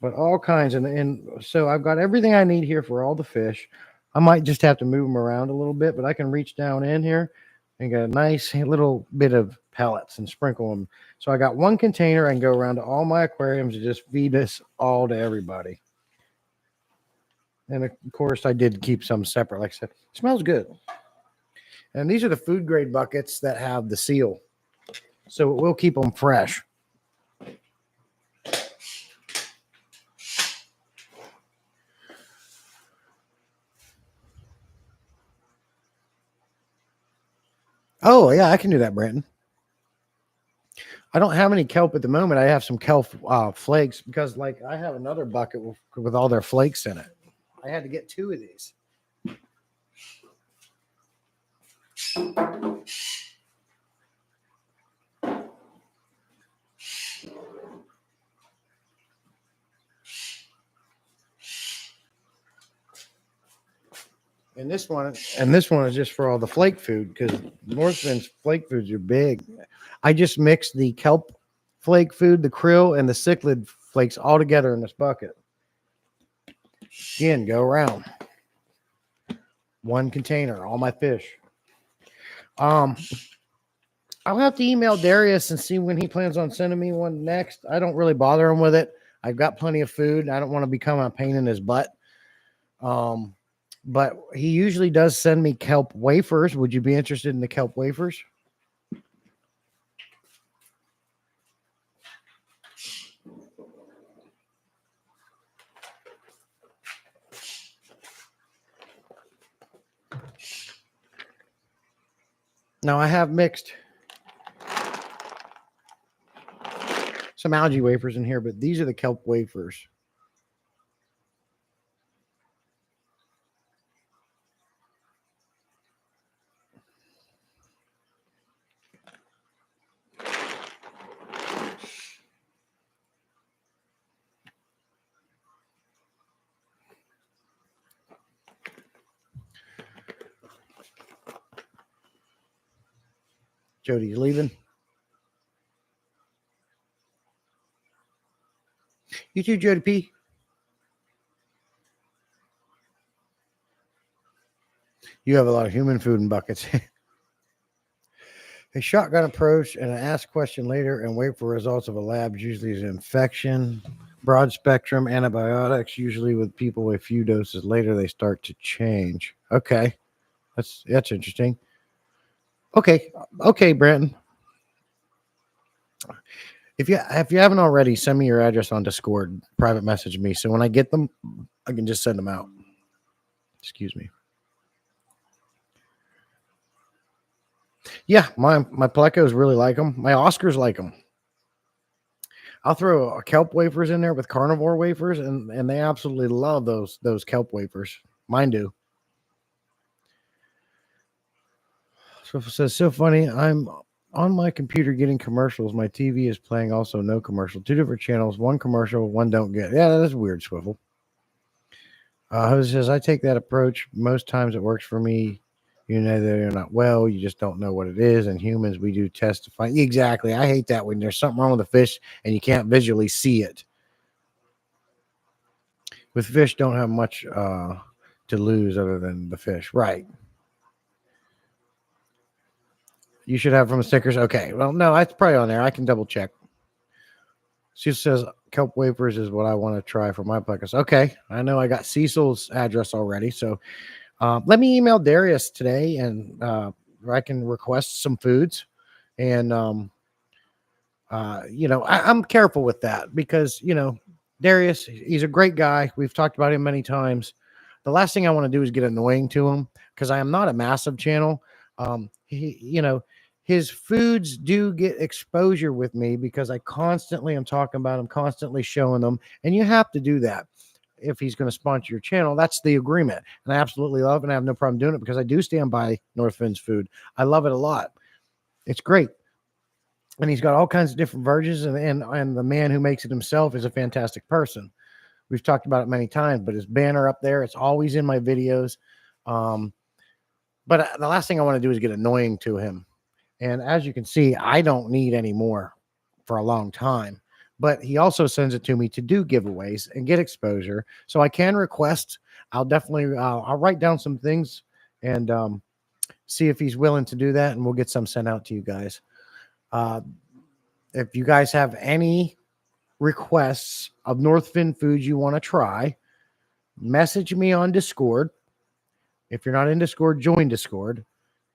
But all kinds, and so I've got everything I need here for all the fish. I might just have to move them around a little bit, but I can reach down in here and get a nice little bit of pellets and sprinkle them. So I got one container. I can go around to all my aquariums and just feed this all to everybody. And of course, I did keep some separate. Like I said, it smells good. And these are the food grade buckets that have the seal, so it will keep them fresh. Oh, yeah, I can do that, Brandon. I don't have any kelp at the moment. I have some kelp flakes because, like, I have another bucket with all their flakes in it. I had to get 2 of these. And this one is just for all the flake food because Northfind's flake foods are big. I just mixed the kelp flake food, the krill, and the cichlid flakes all together in this bucket. Again, go around. One container, all my fish. I'll have to email Darius and see when he plans on sending me one next. I don't really bother him with it. I've got plenty of food. I don't want to become a pain in his butt. But he usually does send me kelp wafers. Would you be interested in the kelp wafers? Now I have mixed some algae wafers in here, but these are the kelp wafers. Jody's leaving. You too, Jody P. You have a lot of human food in buckets. A shotgun approach and an ask question later and wait for results of a lab usually is infection. Broad spectrum antibiotics, usually with people a few doses later, they start to change. Okay. That's interesting. Okay, Brandon. If you haven't already, send me your address on Discord. Private message me, so when I get them, I can just send them out. Excuse me. Yeah, my Plecos really like them. My Oscars like them. I'll throw a kelp wafers in there with carnivore wafers, and they absolutely love those kelp wafers. Mine do. So it says, so funny. I'm on my computer getting commercials. My TV is playing also no commercial. 2 different channels, one commercial, one don't get. Yeah, that's weird, Swivel. Jose says, I take that approach. Most times it works for me. You know that you're not well. You just don't know what it is. And humans, we do test to find. Exactly. I hate that when there's something wrong with the fish and you can't visually see it. With fish, don't have much to lose other than the fish. Right. You should have from stickers. Okay. Well, no, it's probably on there. I can double check. She says kelp wafers is what I want to try for my podcast. Okay. I know I got Cecil's address already. So let me email Darius today and I can request some foods. And, I'm careful with that because, Darius, he's a great guy. We've talked about him many times. The last thing I want to do is get annoying to him because I am not a massive channel. His foods do get exposure with me because I constantly am talking about them, constantly showing them. And you have to do that if he's going to sponsor your channel. That's the agreement. And I absolutely love it. And I have no problem doing it because I do stand by Northfin's food. I love it a lot. It's great. And he's got all kinds of different versions. And the man who makes it himself is a fantastic person. We've talked about it many times, but his banner up there, it's always in my videos. But the last thing I want to do is get annoying to him. And as you can see, I don't need any more for a long time. But he also sends it to me to do giveaways and get exposure. So I can request. I'll definitely I'll write down some things and see if he's willing to do that. And we'll get some sent out to you guys. If you guys have any requests of Northfin foods you want to try, message me on Discord. If you're not in Discord, join Discord.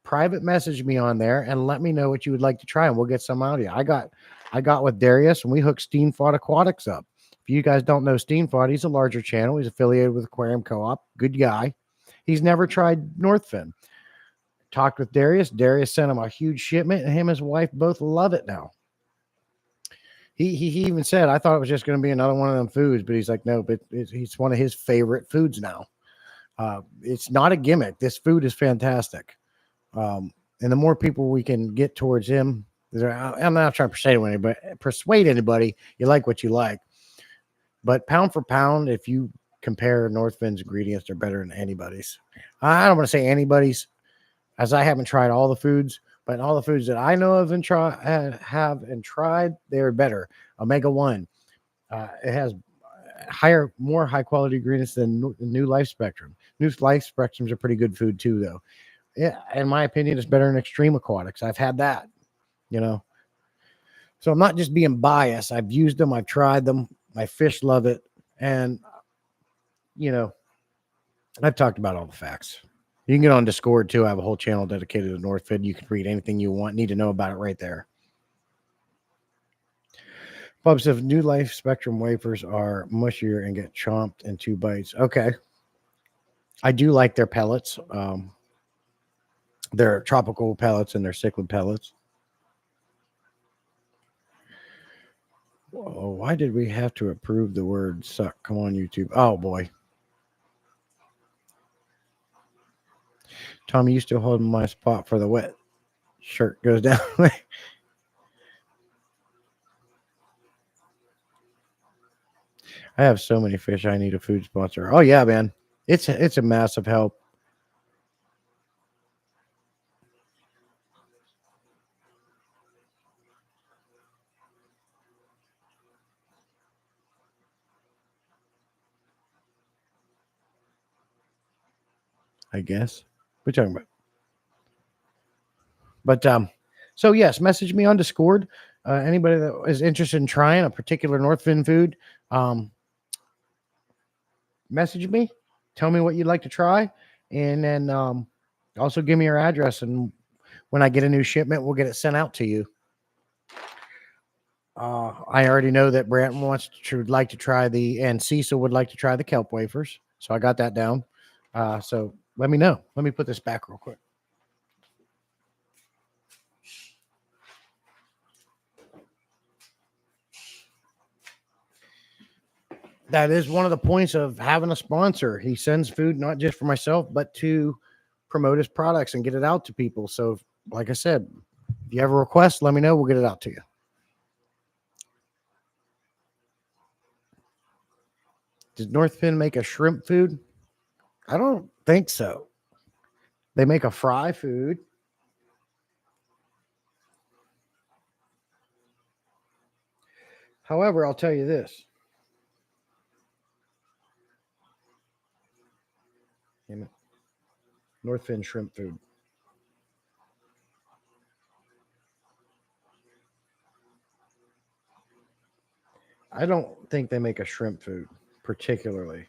Private message me on there and let me know what you would like to try, and we'll get some out of you. I got with Darius, and we hooked Steenfod Aquatics up. If you guys don't know Steenfod, he's a larger channel. He's affiliated with Aquarium Co-op. Good guy. He's never tried Northfin. Talked with Darius. Darius sent him a huge shipment, and him and his wife both love it now. He even said, I thought it was just going to be another one of them foods, but he's like, no, but it's one of his favorite foods now. It's not a gimmick. This food is fantastic. And the more people we can get towards him, I'm not trying to persuade anybody. You like what you like, but pound for pound, if you compare Northfin's ingredients, they're better than anybody's. I don't want to say anybody's, as I haven't tried all the foods, but all the foods that I know of and have tried, they're better. Omega-1, it has more high quality ingredients than New Life Spectrum. New Life Spectrum's a pretty good food too, though. Yeah, in my opinion, it's better than Extreme Aquatics. I've had that. you know. So I'm not just being biased. I've used them, I've tried them. My fish love it. And, you know, I've talked about all the facts. You can get on Discord too. I have a whole channel dedicated to Northfin. You can read anything you want, need to know about it right there. Bub says New Life Spectrum wafers are mushier and get chomped in 2 bites. Okay. I do like their pellets. Their tropical pellets and their cichlid pellets. Whoa, why did we have to approve the word suck? Come on, YouTube. Oh, boy. Tommy, you still holding my spot for the wet shirt goes down. I have so many fish. I need a food sponsor. Oh, yeah, man. It's a massive help. I guess. What are you talking about? But so yes, message me on Discord. Anybody that is interested in trying a particular Northfin food, message me. Tell me what you'd like to try, and then also give me your address. And when I get a new shipment, we'll get it sent out to you. I already know that Brant would like to try and Cecil would like to try the kelp wafers, so I got that down. So let me know. Let me put this back real quick. That is one of the points of having a sponsor. He sends food not just for myself, but to promote his products and get it out to people. So, like I said, if you have a request, let me know. We'll get it out to you. Does Northfin make a shrimp food? I don't think so. They make a fry food. However, I'll tell you this. Northfin shrimp food. I don't think they make a shrimp food particularly.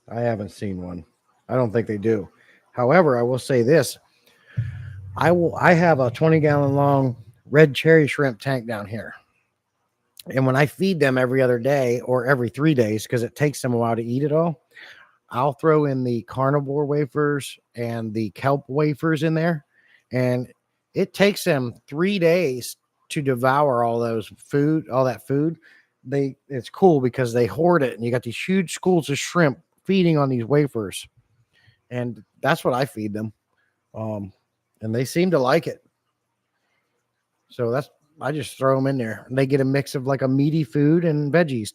I haven't seen one. I don't think they do. However, I will say this. I have a 20-gallon long red cherry shrimp tank down here. And when I feed them every other day or every 3 days, because it takes them a while to eat it all, I'll throw in the carnivore wafers and the kelp wafers in there. And it takes them 3 days to devour all that food. It's cool because they hoard it, and you got these huge schools of shrimp feeding on these wafers. And that's what I feed them. And they seem to like it. So I just throw them in there, and they get a mix of like a meaty food and veggies.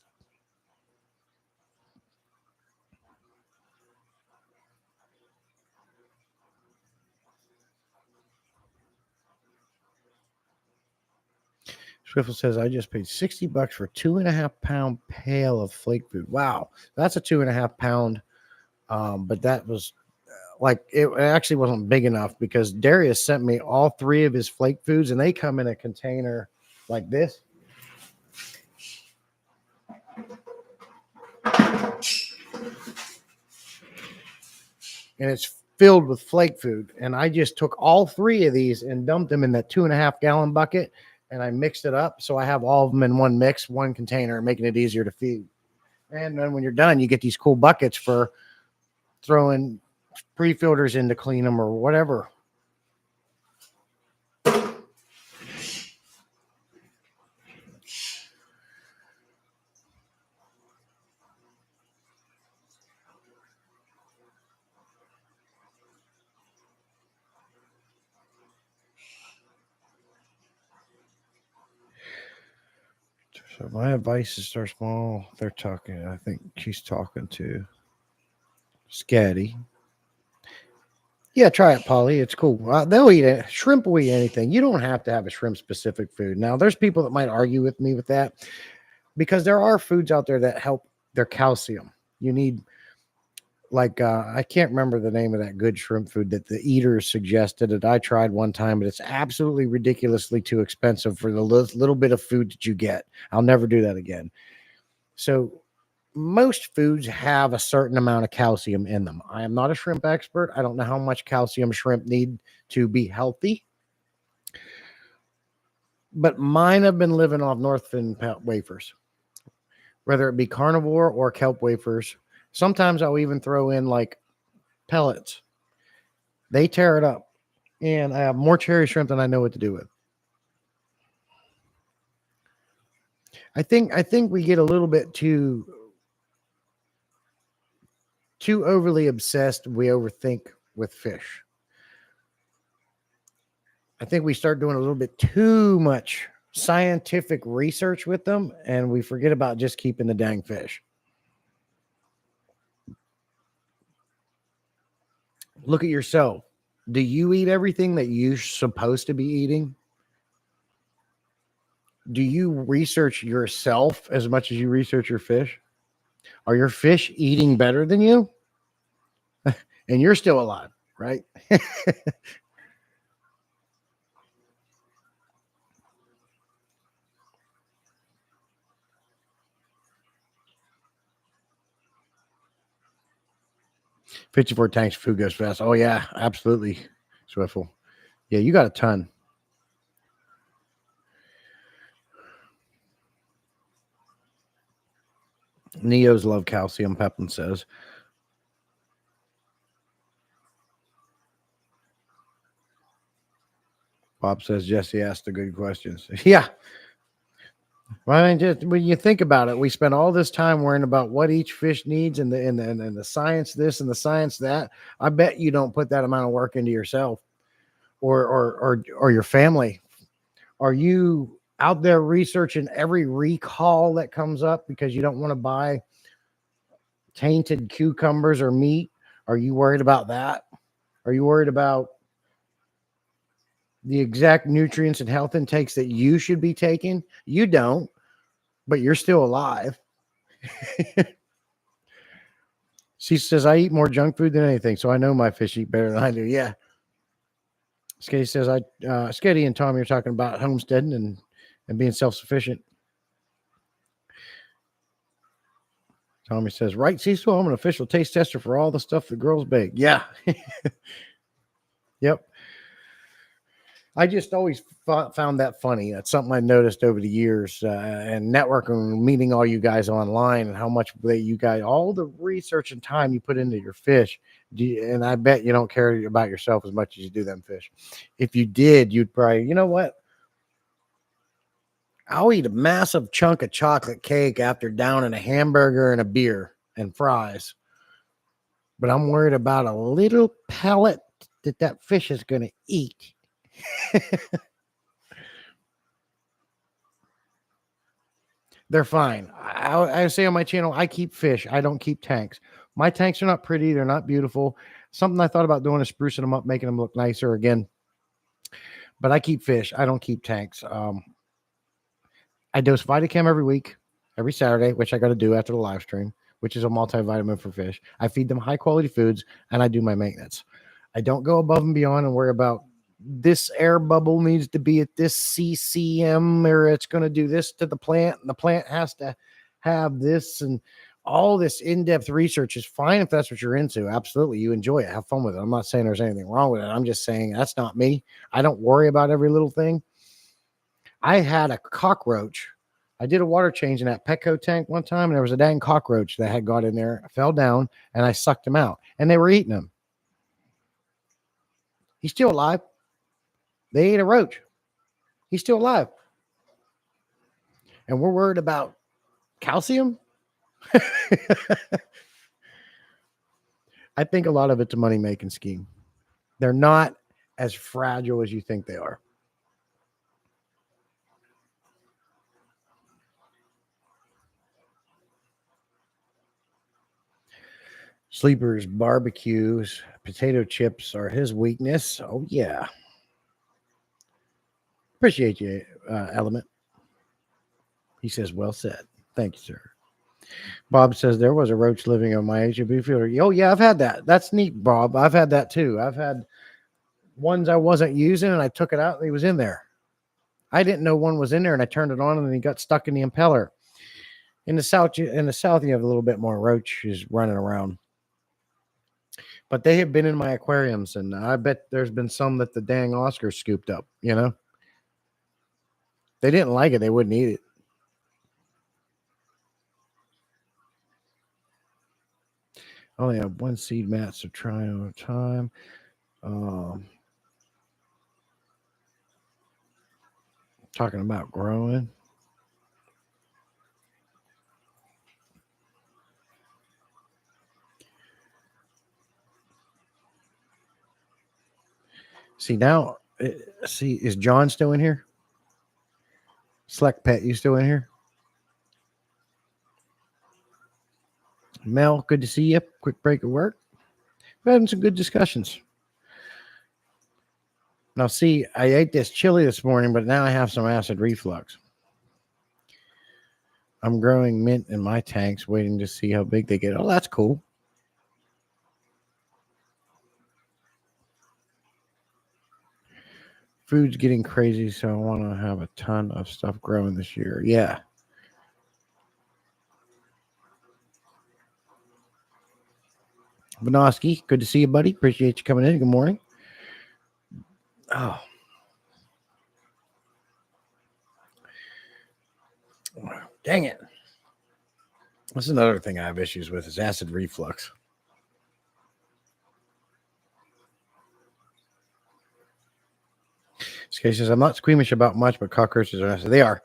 Swiffle says, I just paid $60 for a 2.5 pound pail of flake food. Wow. That's a 2.5 pound. But that was it actually wasn't big enough because Darius sent me all 3 of his flake foods, and they come in a container like this. And it's filled with flake food. And I just took all 3 of these and dumped them in that 2.5 gallon bucket, and I mixed it up. So I have all of them in one mix, one container, making it easier to feed. And then when you're done, you get these cool buckets for throwing pre-filters in to clean them or whatever. So my advice is start small. They're talking. I think she's talking to Scatty. Yeah, try it, Polly. It's cool. They'll eat it. Shrimp will eat anything. You don't have to have a shrimp-specific food. Now, there's people that might argue with me with that because there are foods out there that help their calcium. You need, like, I can't remember the name of that good shrimp food that the eaters suggested that I tried one time, but it's absolutely ridiculously too expensive for the little bit of food that you get. I'll never do that again. So most foods have a certain amount of calcium in them. I am not a shrimp expert. I don't know how much calcium shrimp need to be healthy, but mine have been living off Northfin wafers, whether it be carnivore or kelp wafers. Sometimes I'll even throw in like pellets. They tear it up, and I have more cherry shrimp than I know what to do with. I think we get a little bit too overly obsessed. We overthink with fish. I think we start doing a little bit too much scientific research with them, and we forget about just keeping the dang fish. Look at yourself. Do you eat everything that you're supposed to be eating? Do you research yourself as much as you research your fish? Are your fish eating better than you? And you're still alive, right? 54 tanks, food goes fast. Oh, yeah, absolutely, Swiffle. Yeah, you got a ton. Neos love calcium, Peplin says. Bob says Jesse asked the good questions. Yeah. Well, I mean, just when you think about it, we spend all this time worrying about what each fish needs and the science this and the science that. I bet you don't put that amount of work into yourself or your family. Are you out there researching every recall that comes up because you don't want to buy tainted cucumbers or meat? Are you worried about that? Are you worried about the exact nutrients and health intakes that you should be taking? You don't, but you're still alive. She says, I eat more junk food than anything, so I know my fish eat better than I do. Yeah. Sketty says, Sketty and Tommy are talking about homesteading and being self-sufficient. Tommy says, right, Cecil, I'm an official taste tester for all the stuff the girls bake. Yeah. Yep. I just always found that funny. That's something I noticed over the years and networking, meeting all you guys online, and how much you guys, all the research and time you put into your fish. And I bet you don't care about yourself as much as you do them fish. If you did, you'd probably, you know what? I'll eat a massive chunk of chocolate cake after downing a hamburger and a beer and fries. But I'm worried about a little pellet that fish is going to eat. They're fine. I say on my channel, I keep fish. I don't keep tanks. My tanks are not pretty. They're not beautiful. Something I thought about doing is sprucing them up, making them look nicer again. But I keep fish. I don't keep tanks. I dose Vitachem every week, every Saturday, which I got to do after the live stream, which is a multivitamin for fish. I feed them high quality foods, and I do my maintenance. I don't go above and beyond and worry about this air bubble needs to be at this CCM, or it's going to do this to the plant, and the plant has to have this, and all this in-depth research is fine if that's what you're into. Absolutely. You enjoy it. Have fun with it. I'm not saying there's anything wrong with it. I'm just saying that's not me. I don't worry about every little thing. I had a cockroach. I did a water change in that Petco tank one time, and there was a dang cockroach that had got in there. I fell down, and I sucked him out, and they were eating him. He's still alive. They ate a roach. He's still alive. And we're worried about calcium? I think a lot of it's a money-making scheme. They're not as fragile as you think they are. Sleepers, barbecues, potato chips are his weakness. Oh, yeah. Appreciate you, Element. He says, well said. Thank you, sir. Bob says there was a roach living on my HEB filter. Oh yeah, I've had that. That's neat, Bob. I've had that too. I've had ones I wasn't using and I took it out and he was in there. I didn't know one was in there and I turned it on and he got stuck in the impeller. In the south, you have a little bit more roaches running around. But they have been in my aquariums, and I bet there's been some that the dang Oscars scooped up, you know? They didn't like it, they wouldn't eat it. I only have one seed mat, so try over time. Talking about growing. See now, is John still in here? Select Pet, you still in here? Mel, good to see you. Quick break at work. We're having some good discussions. Now, see, I ate this chili this morning, but now I have some acid reflux. I'm growing mint in my tanks, waiting to see how big they get. Oh, that's cool. Food's getting crazy, so I want to have a ton of stuff growing this year. Yeah. Benoski, good to see you, buddy. Appreciate you coming in. Good morning. Oh. Dang it. That's another thing I have issues with is acid reflux. Skay says, I'm not squeamish about much, but cockroaches are acid. They are.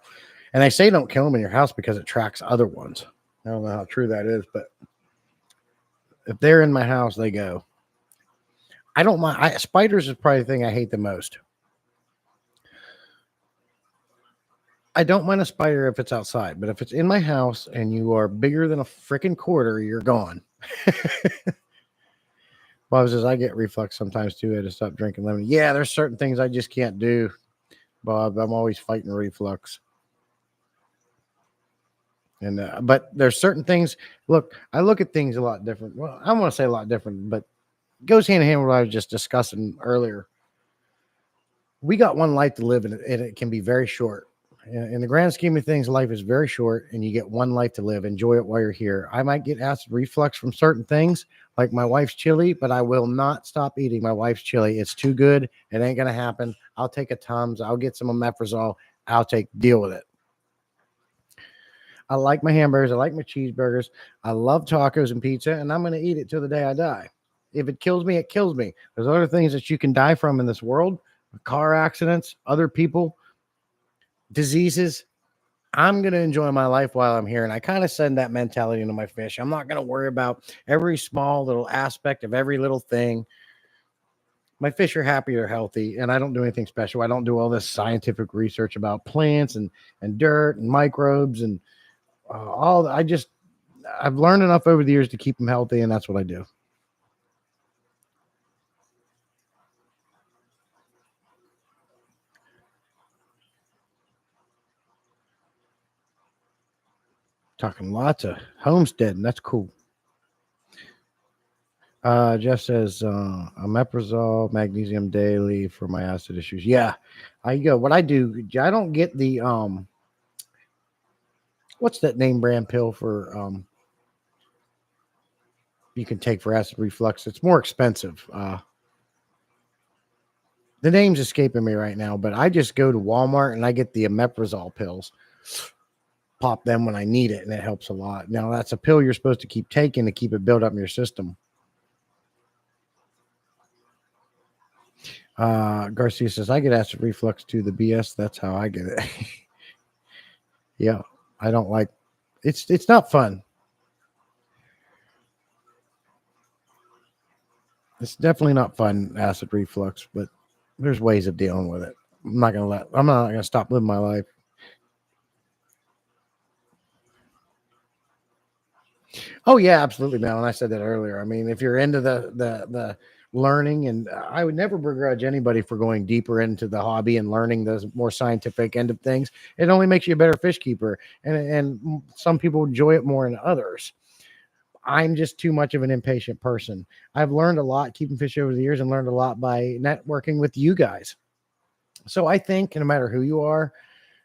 And I say don't kill them in your house because it tracks other ones. I don't know how true that is, but if they're in my house, they go. I don't mind. Spiders is probably the thing I hate the most. I don't mind a spider if it's outside, but if it's in my house and you are bigger than a freaking quarter, you're gone. Bob says, I get reflux sometimes too. I had to stop drinking lemon. Yeah, there's certain things I just can't do, Bob. I'm always fighting reflux. And but there's certain things. Look, I look at things a lot different. Well, I don't want to say a lot different, but it goes hand in hand with what I was just discussing earlier. We got one life to live, and it can be very short. In the grand scheme of things, life is very short, and you get one life to live. Enjoy it while you're here. I might get acid reflux from certain things, like my wife's chili, but I will not stop eating my wife's chili. It's too good. It ain't gonna happen. I'll take a Tums. I'll get some omeprazole. I'll deal with it. I like my hamburgers. I like my cheeseburgers. I love tacos and pizza, and I'm gonna eat it till the day I die. If it kills me, it kills me. There's other things that you can die from in this world: car accidents, other people, diseases. I'm going to enjoy my life while I'm here. And I kind of send that mentality into my fish. I'm not going to worry about every small little aspect of every little thing. My fish are happy, they're healthy, and I don't do anything special. I don't do all this scientific research about plants and dirt and microbes and all. I've learned enough over the years to keep them healthy, and that's what I do. Talking lots of homesteading. That's cool. Jeff says omeprazole, magnesium daily for my acid issues. Yeah, I go. What I do, I don't get the what's that name brand pill for you can take for acid reflux. It's more expensive. The name's escaping me right now, but I just go to Walmart and I get the omeprazole pills. Pop them when I need it, and it helps a lot. Now that's a pill you're supposed to keep taking to keep it built up in your system. Garcia says, I get acid reflux to the BS. That's how I get it. Yeah, I don't like it's not fun. It's definitely not fun, acid reflux, but there's ways of dealing with it. I'm not gonna stop living my life. Oh yeah, absolutely, Mel. And I said that earlier. I mean, if you're into the learning, and I would never begrudge anybody for going deeper into the hobby and learning the more scientific end of things. It only makes you a better fish keeper, and some people enjoy it more than others. I'm just too much of an impatient person. I've learned a lot keeping fish over the years and learned a lot by networking with you guys. So I think no matter who you are,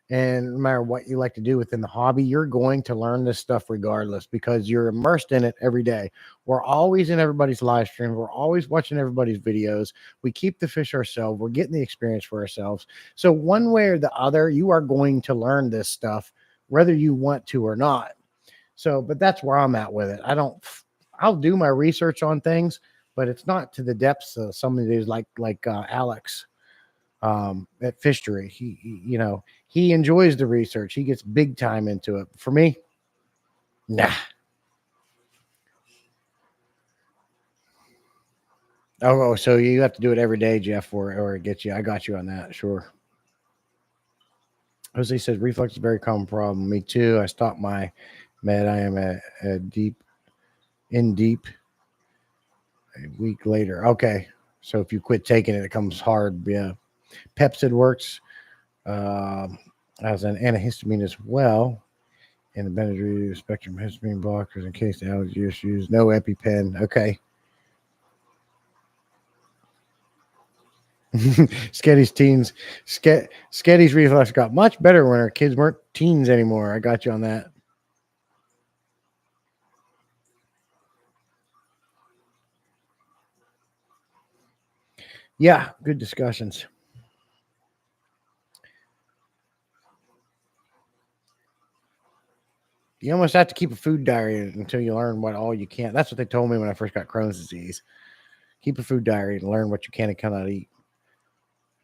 and no matter what you like to do within the hobby, you're going to learn this stuff regardless because you're immersed in it every day. We're always in everybody's live stream. We're always watching everybody's videos. We keep the fish ourselves. We're getting the experience for ourselves. So one way or the other, you are going to learn this stuff, whether you want to or not. So, but that's where I'm at with it. I'll do my research on things, but it's not to the depths of some of these like Alex at Fishery. He enjoys the research. He gets big time into it. For me, nah. Oh, so you have to do it every day, Jeff, or it gets you. I got you on that. Sure. Jose says reflux is a very common problem. Me too. I stopped my med. I am a deep a week later. Okay. So if you quit taking it, it comes hard. Yeah. Pepsid works as an antihistamine as well. And the Benadryl spectrum histamine blockers in case the allergy issues. No EpiPen. Okay. Sketty's reflex got much better when our kids weren't teens anymore. I got you on that. Yeah, good discussions. You almost have to keep a food diary until you learn what all you can. That's what they told me when I first got Crohn's disease. Keep a food diary and learn what you can and cannot eat.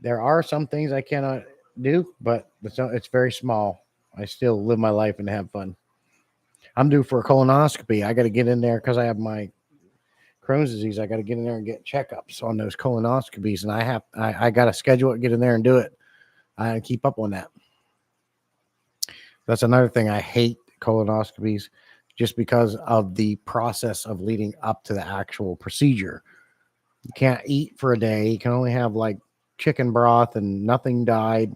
There are some things I cannot do, but it's very small. I still live my life and have fun. I'm due for a colonoscopy. I got to get in there because I have my Crohn's disease. I got to get in there and get checkups on those colonoscopies, and I got to schedule it, get in there and do it. I keep up on that. That's another thing. I hate colonoscopies just because of the process of leading up to the actual procedure. You can't eat for a day. You can only have like chicken broth and nothing dyed.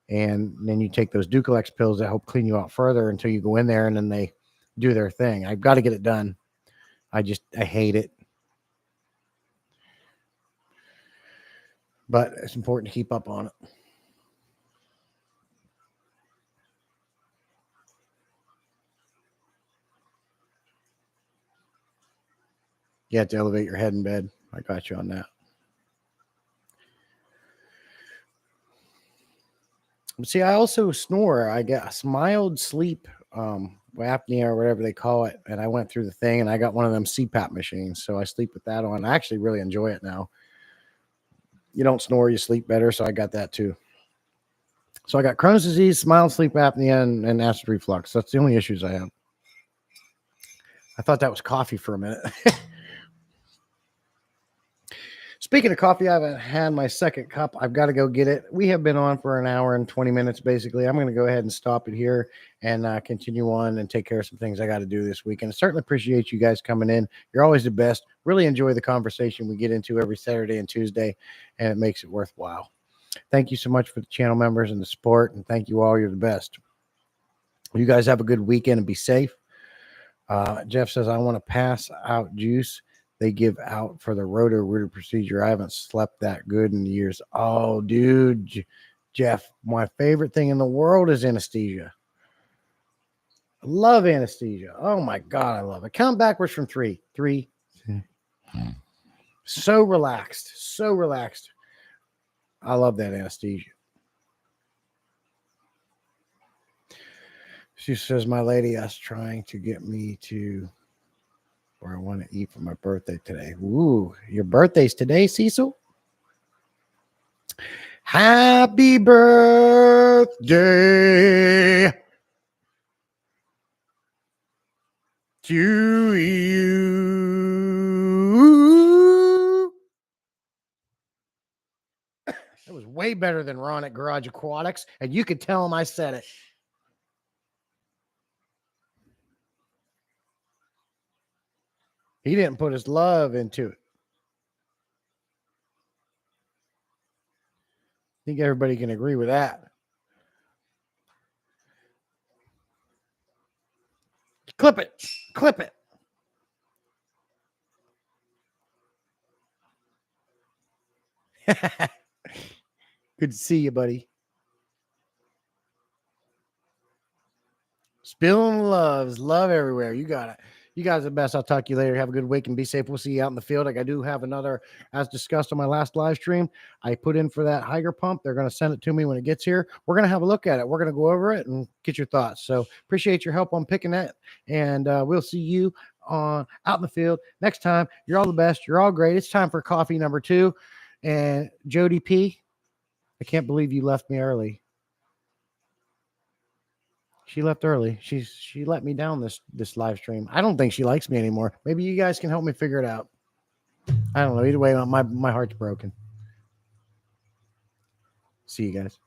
And then you take those Ducalex pills that help clean you out further until you go in there and then they do their thing. I've got to get it done. I hate it. But it's important to keep up on it. You have to elevate your head in bed. I got you on that. See, I also snore. I get a mild sleep apnea or whatever they call it. And I went through the thing and I got one of them CPAP machines. So I sleep with that on. I actually really enjoy it now. You don't snore, you sleep better. So I got that too. So I got Crohn's disease, mild sleep apnea, and acid reflux. That's the only issues I have. I thought that was coffee for a minute. Speaking of coffee, I haven't had my second cup. I've got to go get it. We have been on for an hour and 20 minutes, basically. I'm going to go ahead and stop it here and continue on and take care of some things I got to do this week. And I certainly appreciate you guys coming in. You're always the best. Really enjoy the conversation we get into every Saturday and Tuesday, and it makes it worthwhile. Thank you so much for the channel members and the support, and thank you all. You're the best. You guys have a good weekend and be safe. Jeff says, I want to pass out juice they give out for the Roto-Rooter procedure. I haven't slept that good in years. Oh, dude, Jeff, my favorite thing in the world is anesthesia. I love anesthesia. Oh, my God, I love it. Count backwards from 3. 3. So relaxed. So relaxed. I love that anesthesia. She says, my lady is trying to get me to where I want to eat for my birthday today. Ooh, your birthday's today, Cecil? Happy birthday to you. That was way better than Ron at Garage Aquatics, and you could tell him I said it. He didn't put his love into it. think everybody can agree with that. Clip it. Clip it. Good to see you, buddy. Spilling loves, love everywhere. You got it. You guys are the best. I'll talk to you later. Have a good week and be safe. We'll see you out in the field. Like I do have another, as discussed on my last live stream, I put in for that Hygger pump. They're going to send it to me when it gets here. We're going to have a look at it. We're going to go over it and get your thoughts. So appreciate your help on picking that. And we'll see you on out in the field next time. You're all the best. You're all great. It's time for coffee number 2. And Jody P, I can't believe you left me early. She left early. She let me down this live stream. I don't think she likes me anymore. Maybe you guys can help me figure it out. I don't know. Either way, my heart's broken. See you guys.